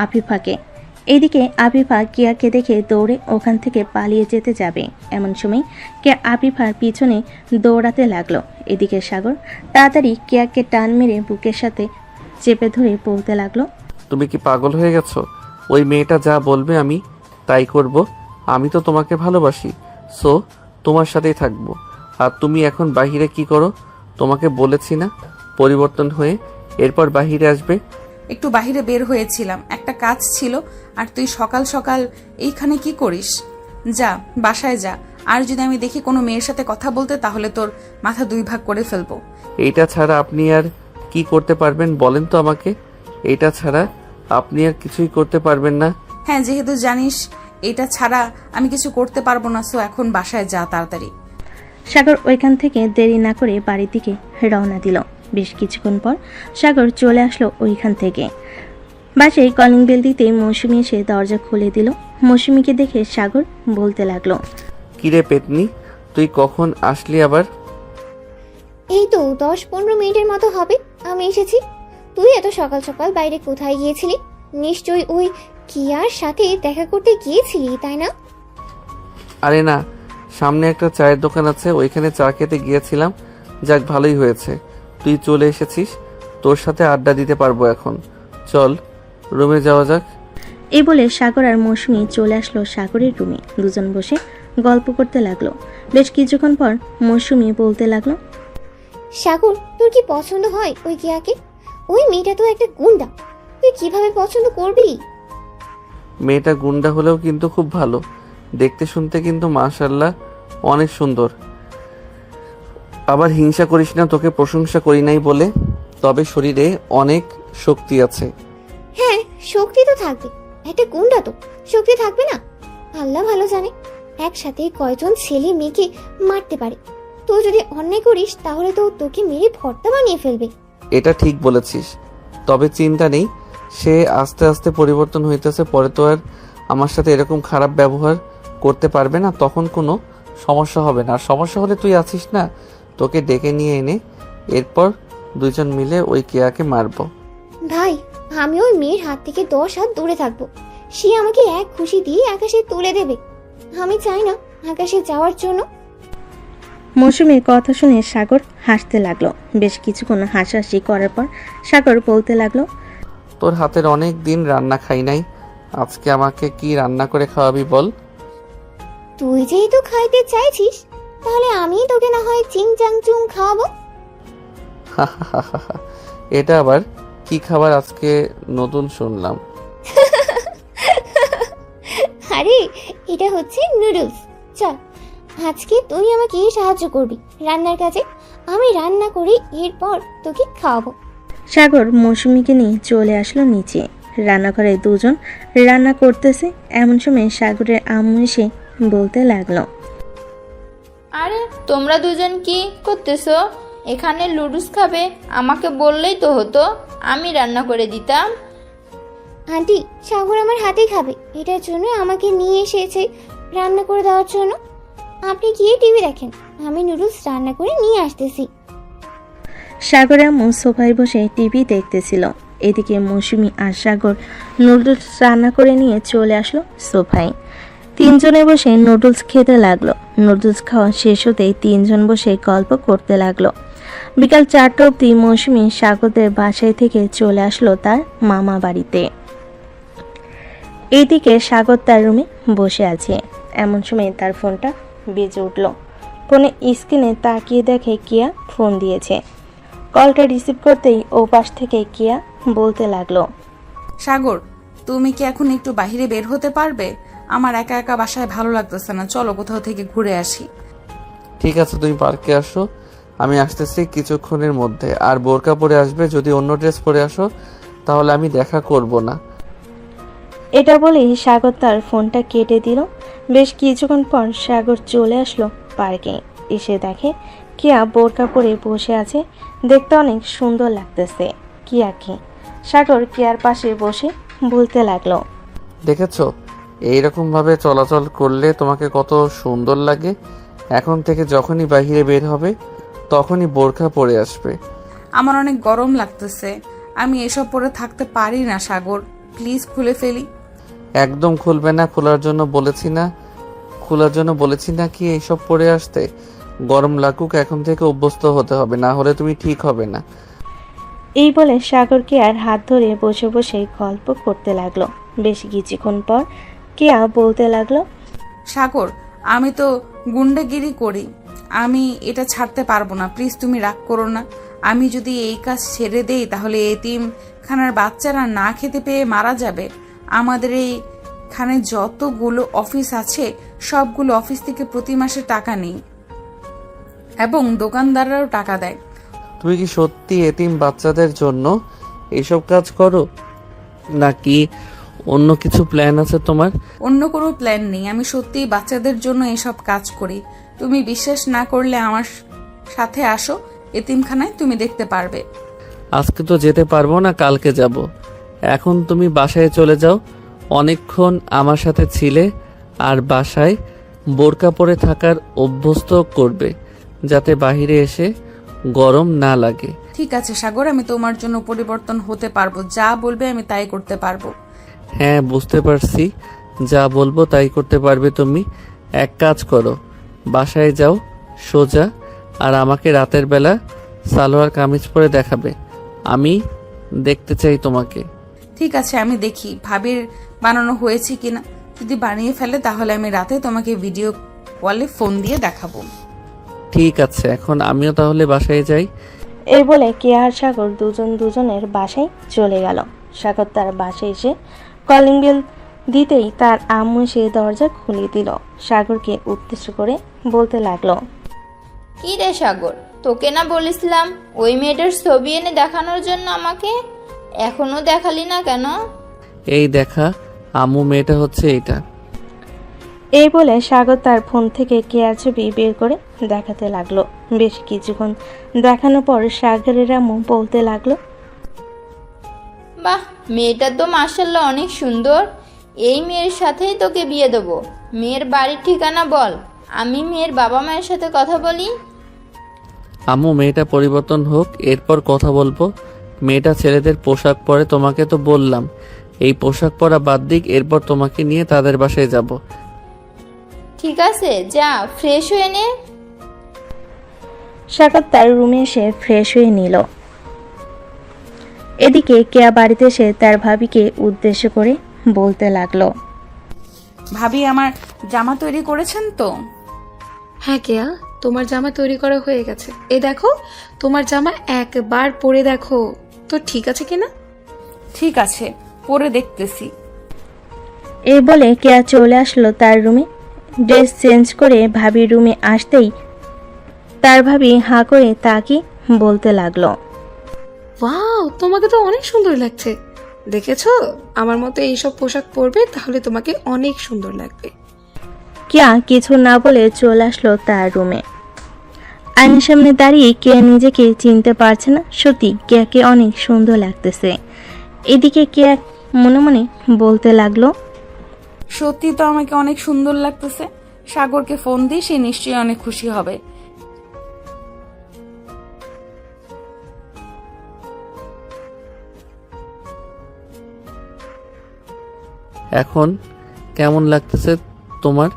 আফিফাকে। এইদিকে আফিফা কিয়াকে দেখে দৌড়ে ওখান থেকে পালিয়ে যেতে যাবে, এমন সময় কিয়া আফিফার পিছনে দৌড়াতে লাগলো। এদিকে সাগর তাড়াতাড়ি কিয়াকে টান মেরে বুকের সাথে চেপে ধরে বলতে লাগলো, তুমি কি পাগল হয়ে গেছো? ওই মেয়েটা যা বলবে আমি তাই করব। আমি তো তোমাকে ভালোবাসি, সো তোমার সাথেই থাকবো। আর তুমি এখন বাহিরে কি করো? তোমাকে বলেছি না পরিবর্তন হয়ে এরপর বাহিরে আসবে। একটু বাহিরে বের হয়েছিলাম, একটা কাজ ছিল। আর তুই সকাল সকাল এইখানে কি করিস? যা বাসায় যা, আর যদি আমি দেখি কোনো মেয়ের সাথে কথা বলতে তাহলে তোর মাথা 2 ভাগ করে ফেলবো। এইটা ছাড়া আপনি আর কি করতে পারবেন বলেন তো আমাকে? এইটা ছাড়া আপনি আর কিছুই করতে পারবেন না? হ্যাঁ, যেহেতু জানিস এটা ছাড়া আমি কিছু করতে পারবো না, সো এখন বাসায় যা তাড়াতাড়ি। সাগর ওইখান থেকে দেরি না করে বাড়ির দিকে রওনা দিল। বেশ কিছুক্ষণ পর সাগর চলে আসলো ওইখান থেকে। বাসায় কলিং বেল দিতেই মৌসুমি এসে দরজা খুলে দিল। মৌসুমিকে দেখে সাগর বলতে লাগলো, কিরে পেতনি, তুই কখন আসলি আবার? এই তো 10-15 মিনিটের মতো হবে আমি এসেছি। তুই এত সকাল সকাল বাইরে কোথায় গিয়েছিলি? নিশ্চয়ই ওই কিয়ার সাথে দেখা করতে গিয়েছিলি, তাই না? আরে না, সামনে একটা চায়ের দোকান আছে, ওইখানে চা খেতে গিয়েছিলাম। যাক, ভালোই হয়েছে তুই চলে এসেছিস, তোর সাথে আড্ডা দিতে পারবো এখন। চল রুমে যাওয়া যাক। এই বলে সাগর আর মৌসুমি চলে আসলো সাগরের রুমে। দুজন বসে গল্প করতে লাগলো। বেশ কিছুক্ষণ পর মৌসুমি বলতে লাগলো, সাগর, তোর কি পছন্দ হয় ওই কিয়াকে? ওই মেয়েটা তো একটা গুন্ডা, তুই কিভাবে পছন্দ করবি? মেয়েটা গুন্ডা হলেও কিন্তু খুব ভালো, দেখতে শুনতে কিন্তু মাশাআল্লাহ অনেক সুন্দর। আবার হিংসা করিস না, তোকে প্রশংসা করি নাই বলে, তবে শরীরে অনেক শক্তি আছে। হ্যাঁ, শক্তি তো থাকবে, একটা গুন্ডা তো শক্তি থাকবে না? আল্লাহ ভালো জানে একসাথে কয়জন ছেলে মেয়েকে মারতে পারে। তুই যদি অন্যায় করিস তাহলে তো তোকে মেরে ভর্তা বানিয়ে ফেলবে। এটা ঠিক বলেছিস, তবে চিন্তা নেই, সে আস্তে আস্তে পরিবর্তন হইতেছে, পরে তো আর আমার সাথে এরকম খারাপ ব্যবহার করতে পারবে না, তখন কোনো সমস্যা হবে না। আর সমস্যা হলে তুই আছিস না, তোকে ডেকে নিয়ে এনে এরপর দুজন মিলে ওই কেয়াকে মারবো। ভাই, আমি ওই মেয়ের হাত থেকে 10 হাত দূরে থাকবো। সে আমাকে এক খুশি দিয়ে আকাশে তুলে দেবে। আমি চাই না আকাশে যাওয়ার জন্য। মৌসুমীর কথা শুনে সাগর হাসতে লাগলো। বেশ কিছুক্ষণ হাসাহাসি করার পর সাগর বলতে লাগলো, তোর হাতের অনেক দিন রান্না খাই নাই, আজকে আমাকে কি রান্না করে খাওয়াবি বল? তুই যেহেতু খাইতে চাইছিস, তাহলে আমি তোকে না হয় চিং চাং চুং খাওয়াবো। এটা আবার কি খাবার আজকে নতুন শুনলাম। আরে এটা হচ্ছে নুডলস। চল, আজকে তুই আমাকে সাহায্য করবি রান্নার কাজে। আমি রান্না করে এরপর তোকে খাওয়াবো। সাগর মৌসুমীকে নিয়ে চলে আসলো নিচে। রান্নাঘরে দুজন রান্না করতেছে। এমন সময় সাগরের আম্মু এসে বলতে লাগলো, আরে তোমরা দুজন কি করতেছো? এখানে লুডুস খাবে? আমাকে বললেই তো হতো, আমি রান্না করে দিতাম। আন্টি, সাগর আমার হাতে খাবে, এটার জন্য আমাকে নিয়ে এসেছে রান্না করে দেওয়ার জন্য। আপনি গিয়ে টিভি দেখেন, আমি নুডলস রান্না করে নিয়ে আসতেছি। সাগর আম্মু সোফায় বসে টিভি দেখতেছিল। এদিকে মৌসুমী আর সাগর নুডলস রান্না করে নিয়ে চলে আসলো সোফায়। তিনজনে বসে নুডলস খেতে লাগলো। নুডলস খাওয়া শেষ হতেই তিনজন বসে গল্প করতে লাগলো। বিকাল 4টা অবধি মৌসুমী সাগরদের বাসায় থেকে চলে আসলো তার মামা বাড়িতে। এইদিকে সাগর তার রুমে বসে আছে। এমন সময় তার ফোনটা বেজে উঠল। ফোনে স্ক্রিনে তাকিয়ে দেখে কিয়া ফোন দিয়েছে। কলটা রিসিভ করতেই ও পাশ থেকে কিয়া বলতে লাগলো, সাগর, তুমি কি এখন একটু বাইরে বের হতে পারবে? আমার একা একা বাসায় ভালো লাগতেছে না, চলো কোথাও থেকে ঘুরে আসি। ঠিক আছে, তুমি পার্কে আসো, আমি আসতেছি কিছুক্ষণের মধ্যে। আর বোরকা পরে আসবে, যদি অন্য ড্রেস পরে আসো তাহলে আমি দেখা করব না। এটা বলেই সাগর তার ফোনটা কেটে দিল। বেশ কিছুক্ষণ পর সাগর চলে আসলো পার্কে। এসে দেখে কিয়া বোরকা পরে বসে আছে। দেখতে অনেক সুন্দর লাগতেছে কিয়াকে। সাগর কিয়ার পাশে বসে বলতে লাগলো, দেখেছো এইরকম ভাবে চলাচল করলে তোমাকে কত সুন্দর লাগে। এখন থেকে যখনই বাইরে বের হবে তখনই বোরকা পরে আসবে। আমার অনেক গরম লাগতেছে, আমি এসব পরে থাকতে পারি না সাগর, প্লিজ খুলে ফেলি। একদম খুলবে না, খোলার জন্য বলেছি না কি এইসব পরে আসতে? গরম লাগুক, এখন থেকে অভ্যস্ত হতে হবে, না হলে তুমি ঠিক হবে না। এই বলে সাগর কেয়ার হাত ধরে বসে বসে গল্প করতে লাগলো। বেশ কিছুক্ষণ পর কেয়া বলতে লাগলো, সাগর, আমি তো গুন্ডাগিরি করি, আমি এটা ছাড়তে পারবো না, প্লিজ তুমি রাগ করো না। আমি যদি এই কাজ ছেড়ে দেই তাহলে এতিমখানার বাচ্চারা না খেতে পেয়ে মারা যাবে। আমাদের এইখানে যতগুলো অফিস আছে সবগুলো অফিস থেকে প্রতি মাসে টাকা নেই এবং দোকানদাররাও টাকা দেয়। তুমি কি সত্যি এতিম বাচ্চাদের জন্য এইসব কাজ করো, নাকি অন্য কিছু প্ল্যান আছে তোমার? অন্য কোনো প্ল্যান নেই, আমি সত্যিই বাচ্চাদের জন্য এসব কাজ করি। তুমি বিশ্বাস না করলে আমার সাথে আসো এতিমখানায়, তুমি দেখতে পারবে। আজকে তো যেতে পারবো না, কালকে যাব। এখন তুমি বাসায় চলে যাও, অনেকক্ষণ আমার সাথে ছিলে। আর বাসায় বোরকা পরে থাকার অভ্যস্ত করবে, যাতে বাইরে এসে গরম না লাগে। ঠিক আছে সাগর, আমি তোমার জন্য পরিবর্তন হতে পারবো, যা বলবে আমি তাই করতে পারবো। হ্যাঁ, বুঝতে পারছি, যা বলবো তাই করতে পারবে তুমি। এক কাজ করো, বাসায় যাও সোজা, আর আমাকে রাতের বেলা সালোয়ার কামিজ পরে দেখাবে, আমি দেখতে চাই তোমাকে। ঠিক আছে, আমি দেখি ভাবির বানানো হয়েছে কিনা। যদি বানিয়ে ফেলে তাহলে আমি রাতে তোমাকে ভিডিও কলে ফোন দিয়ে দেখাবো। ঠিক আছে, এখন আমিও তাহলে বাসায় যাই। এই বলে কেয়া আর সাগর দুজনের বাসায় চলে গেল। সাগর তার বাসায় এসে কলিং বেল দিতেই তার আম্মু সে দরজা খুলে দিল। সাগরকে উদ্দেশ্য করে বলতে লাগলো, কি রে সাগর, তোকে না বলেছিলাম ওই মেয়েটার ছবি এনে দেখানোর জন্য আমাকে? এখনো দেখালি না কেন? এই দেখা, আম্মু মেয়েটা হচ্ছে এইটা। এই বলে সাগর তার ফোন থেকে কেয়ার ছবি বের করে দেখাতে লাগলো। বেশ কিছুক্ষণ দেখানোর পর সাগরের আম্মু বলতে লাগলো, বাহ, মেয়েটা তো মাশাআল্লাহ অনেক সুন্দর। এই মেয়ের সাথেই তোকে বিয়ে দেবো। মেয়ের বাড়ির ঠিকানা বল, আমি মেয়ের বাবা মায়ের সাথে কথা বলি। আম্মু মেয়েটা পরিবর্তন হোক, এরপর কথা বলবো। মেয়েটা ছেলেদের পোশাক পরে, তোমাকে তো বললাম এই পোশাক পরা বাদ দিক, এরপর তোমাকে নিয়ে তাদের বাসায় যাব। ঠিক আছে, যা ফ্রেশ হয়ে নে। সাগর তার রুমে এসে ফ্রেশ হয়ে নিল। এদিকে কেয়া বাড়িতে এসে তার ভাবিকে উদ্দেশ্য করে বলতে লাগলো, ভাবি আমার জামা তৈরি করেছেন তো? হ্যাঁ কেয়া, তোমার জামা তৈরি করা হয়ে গেছে। এই দেখো, তোমার জামা একবার পরে দেখো তো ঠিক আছে কিনা। ঠিক আছে, পরে দেখতেছি। এই বলে কেয়া চলে আসলো তার রুমে। ড্রেস চেঞ্জ করে ভাবির রুমে আসতেই তার ভাবি হাঁ করে তাকে বলতে লাগলো, ওয়াও, তোমাকে তো অনেক সুন্দর লাগছে। দেখেছো, আমার মতো এইসব পোশাক পরবে তাহলে তোমাকে অনেক সুন্দর লাগবে। কেয়া কিছু না বলে চলে আসলো তার রুমে। আয়নার সামনে দাঁড়িয়ে কেয়া নিজেকে চিনতে পারছে না। সত্যি কেয়াকে অনেক সুন্দর লাগতেছে। এদিকে কেয়া মনে মনে বলতে লাগলো, সত্যি তো আমাকে অনেক সুন্দর লাগতেছে। সাগরকে ফোন দিই, সে নিশ্চয়ই অনেক খুশি হবে। এখন কেমন লাগতেছে তোমার?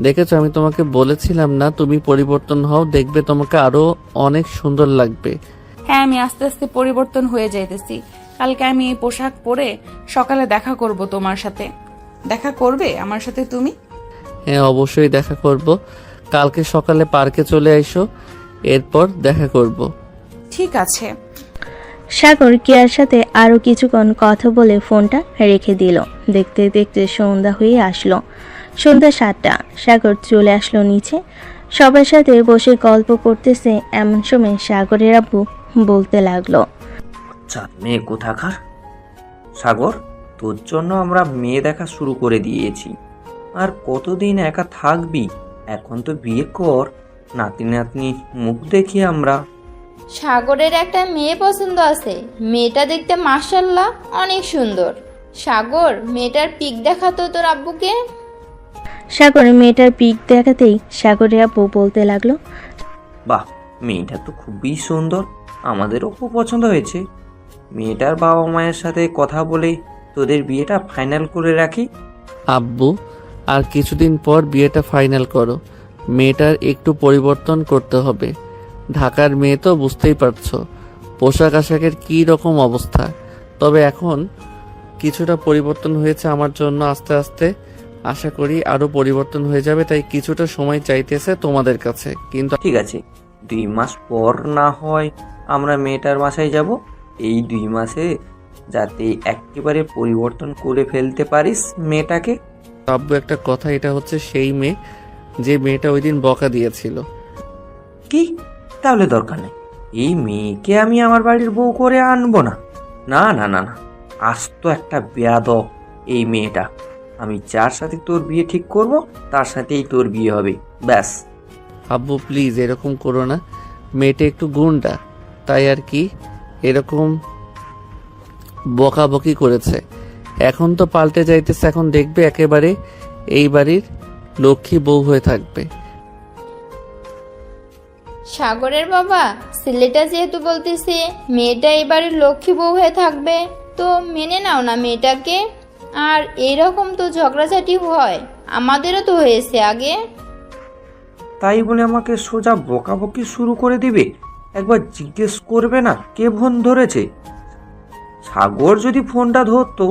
দেখেছো, আমি তোমাকে বলেছিলাম না তুমি পরিবর্তন হও, দেখবে তোমাকে আরো অনেক সুন্দর লাগবে। হ্যাঁ, আমি আস্তে আস্তে পরিবর্তন হয়ে যাইতেছি। কালকে আমি এই পোশাক পরে সকালে দেখা করব তোমার সাথে। দেখা করবে আমার সাথে তুমি? হ্যাঁ, অবশ্যই দেখা করব। কালকে সকালে পার্কে চলে আইসো, এরপর দেখা করব। ঠিক আছে। সাগর কেয়ার সাথে আরো কিছুক্ষণ কথা বলে ফোনটা রেখে দিল। দেখতে দেখতে সন্ধ্যা হয়ে আসলো। সন্ধ্যা 7টা। সাগর চলে আসলো নিচে। সবার সাথে বসে গল্প করতেছে। এমন সময় সাগরের আব্বু বলতে লাগলো, আচ্ছা মেয়ে কোথাকার? সাগর, তোর জন্য আমরা মেয়ে দেখা শুরু করে দিয়েছি। আর কতদিন একা থাকবি? এখন তো বিয়ে কর, নাতি নাতনি মুখ দেখি আমরা। সাগরের একটা মেয়ে পছন্দ আছে। মেয়েটা দেখতে মাশাআল্লাহ অনেক সুন্দর। সাগর, মেয়েটার পিক দেখাতো তোর আব্বুকে। সাগর মেয়েটার পিক দেখাতেই সাগরের আব্বু বলতে লাগলো, বাহ, মেয়েটা তো খুবই সুন্দর, আমাদেরও খুব পছন্দ হয়েছে। মেয়েটার বাবা মায়ের সাথে কথা বলে তোদের বিয়েটা ফাইনাল করে রাখি। আব্বু, আর কিছুদিন পর বিয়েটা ফাইনাল করো। মেয়েটার একটু পরিবর্তন করতে হবে। ঢাকার মেয়ে তো বুঝতেই পারছো, পোশাক আশাকের কী রকম অবস্থা। তবে এখন কিছুটা পরিবর্তন হয়েছে আমার জন্য, আস্তে আস্তে আশা করি আরও পরিবর্তন হয়ে যাবে। তাই কিছুটা সময় চাইতেছে তোমাদের কাছে। কিন্তু ঠিক আছে, 2 মাস পর না হয় আমরা মেয়েটার বাসায় যাব। এই 2 মাসে যাতে একেবারে পরিবর্তন করে ফেলতে পারিস মেয়েটাকে। আব্বু, একটা কথা, এটা হচ্ছে সেই মেয়ে যে মেয়েটা ওই দিন বকা দিয়েছিল। কি? তাহলে দরকার নেই, এই মেয়েকে আমি আমার বাড়ির বউ করে আনবো না। না না না না, আজ তো একটা বেয়াদব এই মেয়েটা। আমি যার সাথে তোর বিয়ে ঠিক করব তার সাথেই তোর বিয়ে হবে, ব্যাস। আব্বু প্লিজ এরকম করো না, মেয়েটা একটু গুন্ডা, তাই আর কি এরকম বকাবকি করেছে। এখন তো পাল্টে যাইতেছে, এখন দেখবে একেবারে এই বাড়ির লক্ষ্মী বউ হয়ে থাকবে। সাগরের বাবা, ছেলেটা যেহেতু বলতেছে মেয়েটা এবারে লক্ষ্মী বউ হয়ে থাকবে, তো মেনে নাও না মেয়েটাকে। আর এইরকম তো ঝগড়াঝাটি হয়, আমাদেরও তো হয়েছে আগে। তাই বলে আমাকে সোজা বকাবকি শুরু করে দিবে? একবার জিজ্ঞেস করবে না কে ফোন ধরেছে? সাগর যদি ফোনটা ধরতো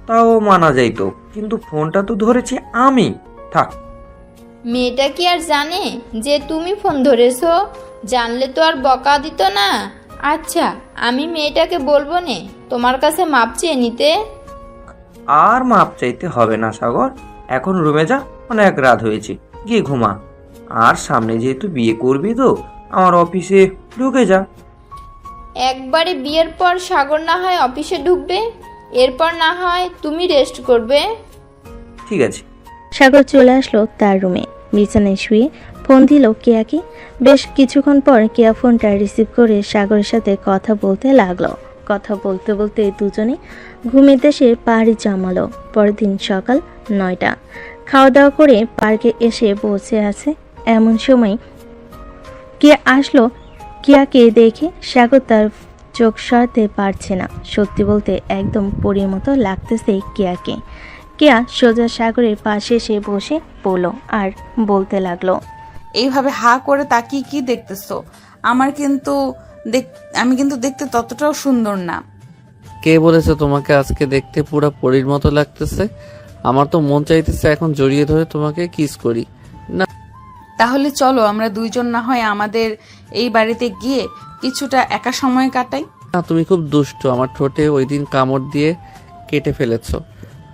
তাও মানা যাইতো, কিন্তু ফোনটা তো ধরেছি আমি। থাক। মেয়েটা কি আর জানে যে তুমি ফোন ধরেছো? জানলে তো আর বকা দিত না। আচ্ছা, আমি মেয়েটাকে বলবো নে তোমার কাছে মাপ চেয়ে নিতে। আর মাপ চাইতে হবে না সাগর, এখন রুমে যা, অনেক রাত হয়েছে, গিয়ে ঘুমা। আর সামনে যেহেতু বিয়ে করবি তো আমার অফিসে ঢুকে যা। একবারে বিয়ের পর সাগর না হয় অফিসে ঢুকবে, এরপর না হয় তুমি রেস্ট করবে। ঠিক আছে। সাগর চলে আসলো তার রুমে। বিছানায় শুয়ে ফোন দিল কেয়াকে। বেশ কিছুক্ষণ পর কেয়া ফোনটা রিসিভ করে সাগরের সাথে কথা বলতে লাগলো। কথা বলতে বলতে দুজনে ঘুমের দেশে পাড়ি জমালো। পরের দিন সকাল 9টা। খাওয়া দাওয়া করে পার্কে এসে বসে আছে। এমন সময় কেয়া আসলো। কেয়াকে দেখে সাগর তার চোখ সরাতে পারছে না। সত্যি বলতে একদম পরীর মতো লাগতেছে কেয়াকে। কেয়া সোজা সাগরের পাশে এসে বসে পড়ল আর বলতে লাগলো, এইভাবে হা করে তাকিয়ে কি দেখতেছো? আমি কিন্তু দেখতে ততটাও সুন্দর না। কে বলেছে তোমাকে আজকে দেখতে পুরো পরীর মতো লাগতেছে? আমার তো মন চাইতেছে এখন জড়িয়ে ধরে তোমাকে কিস করি। না, তাহলে চলো আমরা দুইজন না হয় আমাদের এই বাড়িতে গিয়ে কিছুটা একা সময় কাটাই। না, তুমি খুব দুষ্ট। আমার ঠোঁটে ওই দিন কামড় দিয়ে কেটে ফেলেছো।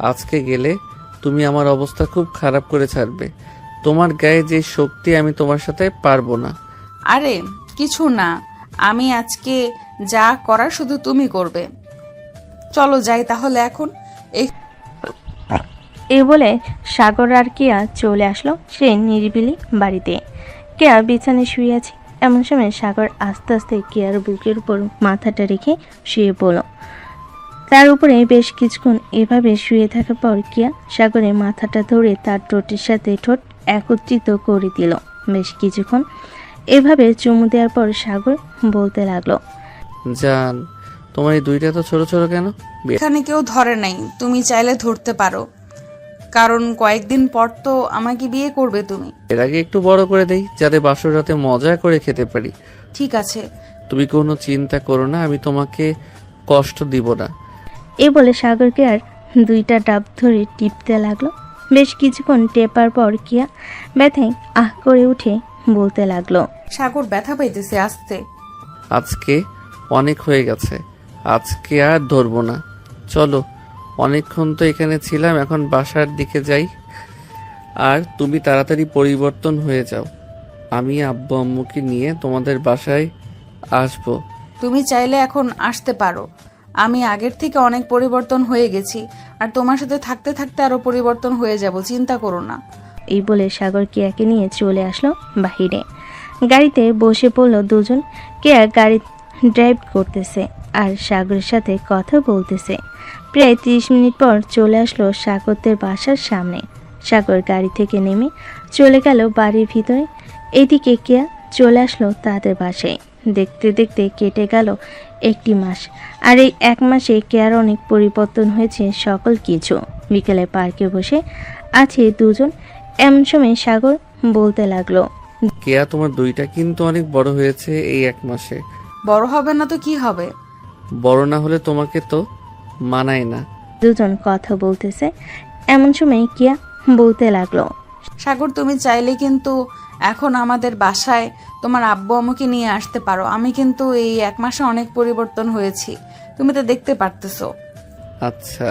আজকে গেলে তুমি আমার অবস্থা খুব খারাপ করে ছাড়বে। তোমার গায়ে যে শক্তি, আমি তোমার সাথে পারবো না। আরে কিছু না, আমি আজকে যা করার শুধু তুমি করবে। চলো যাই তাহলে এখন। এই বলে সাগর আর কেয়া চলে আসলো সে নিরিবিলি বাড়িতে। কেয়া বিছানায় শুয়ে আছে। এমন সময় সাগর আস্তে আস্তে কেয়ার বুকের উপর মাথাটা রেখে শুয়ে পড়ল। তার উপরে বেশ কিছুক্ষণ এভাবে শুয়ে থাকার পর কেয়া সাগরের মাথাটা ধরে তার ঠোঁটের সাথে ঠোঁট একত্রিত করে দিল। বেশ কিছুক্ষণ এভাবে চুমু দেওয়ার পর সাগর বলতে লাগলো, জান, তোমার এই দুইটা তো ছোট ছোট কেন? এখানে কেউ ধরে নাই, তুমি চাইলে ধরতে পারো, কারণ কয়েকদিন পর তো আমাকে বিয়ে করবে তুমি। এর আগে একটু বড় করে দেই, যাতে বাসর রাতে মজা করে খেতে পারি। ঠিক আছে। তুমি কোনো চিন্তা করো না, আমি তোমাকে কষ্ট দিব না। এই বলে সাগরকে আর দুইটা ডাব ধরে টিপতে লাগলো। বেশ কিছুক্ষণ টেপার পর কিয়া ব্যথায় আহ করে উঠে বলতে লাগলো, সাগর ব্যথা পাইতেছে আসতে। আজকে অনেক হয়ে গেছে, আজকে আর ধরবো না। চলো, অনেকক্ষণ তো এখানে ছিলাম, এখন বাসার দিকে যাই। আর তুমি তাড়াতাড়ি পরিবর্তন হয়ে যাও। আমি আব্বু আম্মুকে নিয়ে তোমাদের বাসায় আসবো। তুমি চাইলে এখন আসতে পারো। আমি আগের থেকে অনেক পরিবর্তন হয়ে গেছি, আর তোমার সাথে থাকতে থাকতে আরো পরিবর্তন হয়ে যাব, চিন্তা করো না। এই বলে সাগর কেয়াকে নিয়ে চলে আসলো বাহিরে। গাড়িতে বসে পড়লো দুজন। কেয়া গাড়ি ড্রাইভ করতেছে আর সাগরের সাথে কথা বলতেছে। প্রায় 30 মিনিট পর চলে আসলো সাগরদের বাসার সামনে। সাগর গাড়ি থেকে নেমে চলে গেল বাড়ির ভিতরে। এদিকে কেয়া চলে আসলো তাদের বাসায়। দেখতে দেখতে কেটে গেল 1 মাস। আর এই 1 মাসে কেয়ার অনেক পরিবর্তন হয়েছে সকল কিছু। বিকেলে পার্কে বসে আছে দুজন। এমন সময় সাগর বলতে লাগলো, কেয়া, তোমার দুইটা কিন্তু অনেক বড় হয়েছে এই 1 মাসে। বড় হবে না তো কি হবে? বড় না হলে তোমাকে তো মানায় না। দুজন কথা বলতেছে। এমন সময় কিয়া বলতে লাগলো, সাগর, তুমি চাইলে কিন্তু এখন আমাদের বাসায় তোমার আব্বু আম্মুকে নিয়ে আসতে পারো। আমি কিন্তু এই 1 মাসে অনেক পরিবর্তন হয়েছি, তুমি তো দেখতে পারতেছো। আচ্ছা,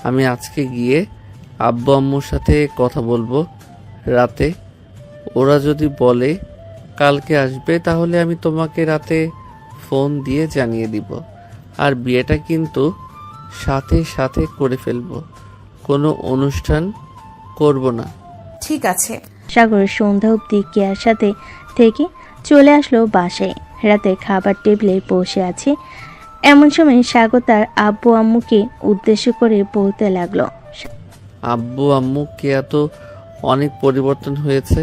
আমি আজকে গিয়ে আব্বু আম্মুর সাথে কথা বলবো রাতে। ওরা যদি বলে কালকে আসবে, তাহলে আমি তোমাকে রাতে ফোন দিয়ে জানিয়ে দিব। আর বিয়েটা কিন্তু সাথে সাথে করে ফেলবো, কোনো অনুষ্ঠান করব না। ঠিক আছে। সাগর সন্ধ্যা অবধি কেয়ার সাথে থেকে চলে আসলো বাসায়। রাতে খাবার টেবিলে বসে আছে। এমন সময় সাগর তার আব্বু আম্মুকে উদ্দেশ্য করে বলতে লাগলো, আব্বু আম্মু, কেয়া তো অনেক পরিবর্তন হয়েছে।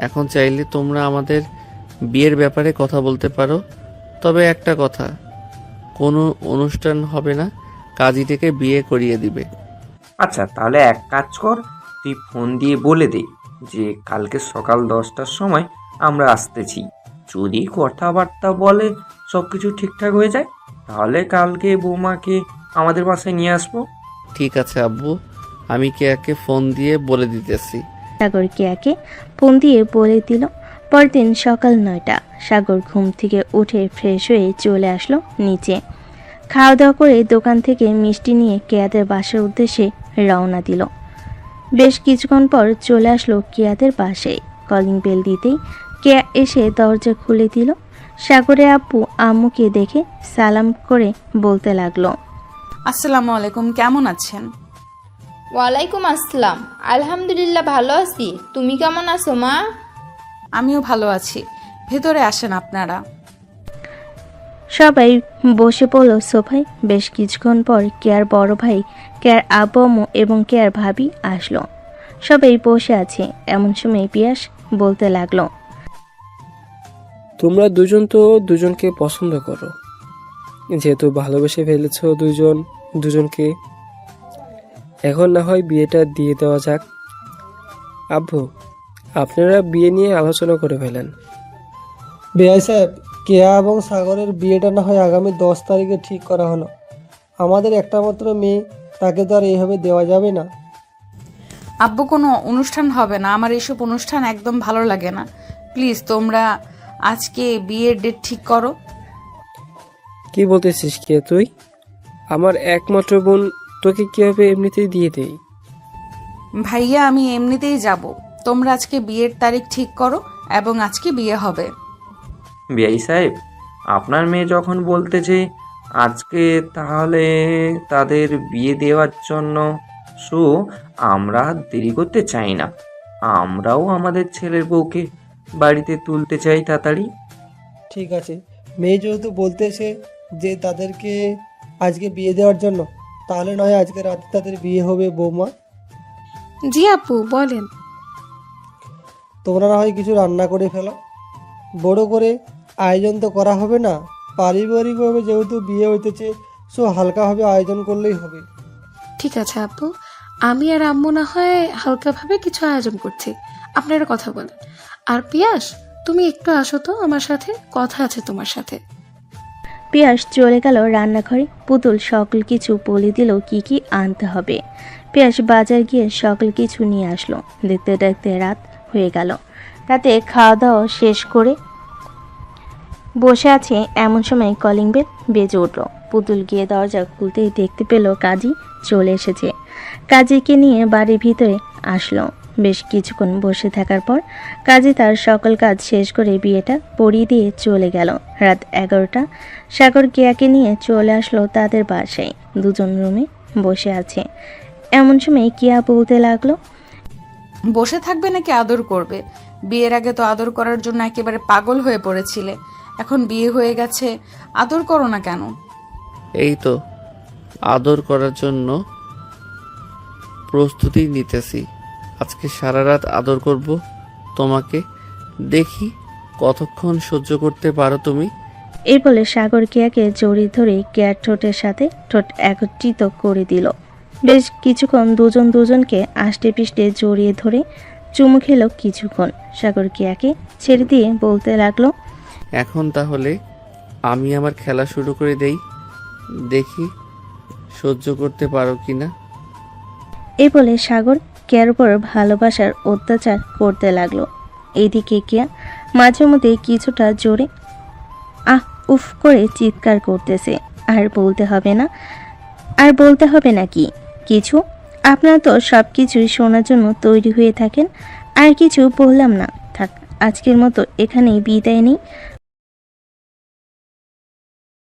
এখন চাইলে তোমরা আমাদের বিয়ের ব্যাপারে কথা বলতে পারো। তবে একটা কথা, কোনো অনুষ্ঠান হবে না, কাজী থেকে বিয়ে করিয়ে দিবে। আচ্ছা, তাহলে এক কাজ কর, তুই ফোন দিয়ে বলে দে যে কালকে সকাল 10টার সময় আমরা আসতেছি। যদি কথাবার্তা বলে সব কিছু ঠিকঠাক হয়ে যায়, তাহলে কালকে বৌমাকে আমাদের বাসায় নিয়ে আসবো। ঠিক আছে আব্বু, আমি কেয়াকে ফোন দিয়ে বলে দিতেছি। সাগর কেয়াকে ফোন দিয়ে বলে দিল। পরদিন সকাল 9টা। সাগর ঘুম থেকে উঠে ফ্রেশ হয়ে চলে আসলো নিচে। খাওয়া দাওয়া করে দোকান থেকে মিষ্টি নিয়ে কেয়াদের বাসার উদ্দেশ্যে রওনা দিল। বেশ কিছুক্ষণ পর চলে আসলো কেয়াদের বাসায়। কলিং বেল দিতেই কেয়া এসে দরজা খুলে দিল। সাগরের আব্বু আম্মুকে দেখে সালাম করে বলতে লাগলো, আসসালামু আলাইকুম, কেমন আছেন? ওয়ালাইকুম আসসালাম। আলহামদুলিল্লাহ ভালো আছি, তুমি কেমন আছো মা? আমিও ভালো আছি, ভেতরে আসেন আপনারা। সবাই বসে পড়ল সোফায়। বেশ কিছুক্ষণ পর কেয়ার বড় ভাই, কেয়ার আব্বু আম্মু এবং কেয়ার ভাবি আসলো। সবাই বসে আছে। এমন সময় পিয়াস বলতে লাগলো, তোমরা দুজন তো দুজনকে পছন্দ করো, যেহেতু ভালোবেসে ফেলেছো দুজনকে, এখন না হয় বিয়েটা দিয়ে দেওয়া যাক। আব্বু, আপনারা বিয়ে নিয়ে আলোচনা করে ফেলেন। বেআই সাহেব, কেয়া এবং সাগরের বিয়েটা না হয় আগামী 10 তারিখে ঠিক করা হলো। আমাদের একটা মাত্র মেয়ে, তাকে তো আর এইভাবে দেওয়া যাবে না। আব্বু, কোনো অনুষ্ঠান হবে না, আমার এইসব অনুষ্ঠান একদম ভালো লাগে না। প্লিজ তোমরা আজকে বিয়ের ডেট ঠিক করো। কি বলতেছিস কে তুই? আমার একমাত্র বোন, তোকে কিভাবে এমনিতেই দিয়ে দেই? ভাইয়া, আমি এমনিতেই যাব। তোমরা আজকে বিয়ের তারিখ ঠিক করো এবং আজকে বিয়ে হবে। বিআই সাহেব, আপনার মেয়ে যখন বলতেছে আজকে, তাহলে তাদের বিয়ে দেওয়ার জন্য আমরা দেরি করতে চাই না। আমরাও আমাদের ছেলের বউকে বাড়িতে তুলতে চাই তাড়াতাড়ি। ঠিক আছে, মেয়ে যেহেতু বলতেছে যে তাদেরকে আজকে বিয়ে দেওয়ার জন্য, তাহলে নয় আজকে রাতে তাদের বিয়ে হবে। বৌমা, জি আপু বলেন। তোমরা না হয় কিছু রান্না করে ফেলো। বড় করে আয়োজন তো করা হবে না, পারিবারিকভাবে যেহেতু বিয়ে হইতেছে, হালকাভাবে আয়োজন করলেই হবে। ঠিক আছে আপু, আমি আর আম্মু না হয় হালকাভাবে কিছু আয়োজন করছি, আপনারা কথা বলেন। আর পিয়াস, তুমি একটু আসো তো আমার সাথে, কথা আছে তোমার সাথে। পিয়াস চলে গেল রান্নাঘরে। পুতুল সকল কিছু বলে দিল কি কি আনতে হবে। পিয়াস বাজার গিয়ে সকল কিছু নিয়ে আসলো। দেখতে দেখতে রাত হয়ে গেল। রাতে খাওয়া দাওয়া শেষ করে বসে আছে, এমন সময় কলিং বেল বেজে উঠল। পুতুল গিয়ে দরজা খুলতেই দেখতে পেল কাজী চলে এসেছে। কাজীকে নিয়ে বাড়ির ভিতরে আসলো। বেশ কিছুক্ষণ বসে থাকার পর কাজী তার সকল কাজ শেষ করে বিয়েটা পড়িয়ে দিয়ে চলে গেল। রাত 11টা। সাগর কেয়াকে নিয়ে চলে আসলো তাদের বাসায়। দুজন রুমে বসে আছে। এমন সময় কেয়া বলতে লাগলো, বসে থাকবে নাকি আদর করবে? বিয়ের আগে তো আদর করার জন্য একেবারে পাগল হয়ে পড়েছিলে, এখন বিয়ে হয়ে গেছে, আদর করো না কেন? এই তো আদর করার জন্য প্রস্তুতি নিতেছি। আজকে সারা রাত আদর করব তোমাকে, দেখি কতক্ষণ সহ্য করতে পারো তুমি। এই বলে সাগর কেয়াকে জড়িয়ে ধরে কেয়ার ঠোঁটের সাথে ঠোঁট একত্রিত করে দিল। বেশ কিছুক্ষণ দুজনকে আষ্টে পিষ্টে জড়িয়ে ধরে চুমু খেল কিছুক্ষণ। সাগর কেয়াকে ছেড়ে দিয়ে বলতে লাগলো, এখন তাহলে আমি আমার খেলা শুরু করে দেই, দেখি সহ্য করতে পারো কিনা। এই বলে সাগর কেয়ার উপর ভালোবাসার অত্যাচার করতে লাগলো। এইদিকে কেয়া মাঝে মধ্যে কিছুটা জোরে আহ উফ করে চিৎকার করতেছে। আর বলতে হবে না কি কিছু? আপনারা তো সব কিছুই শোনার জন্য তৈরি হয়ে থাকেন। আর কিছু বললাম না, থাক, আজকের মতো এখানেই বিদায় নিই।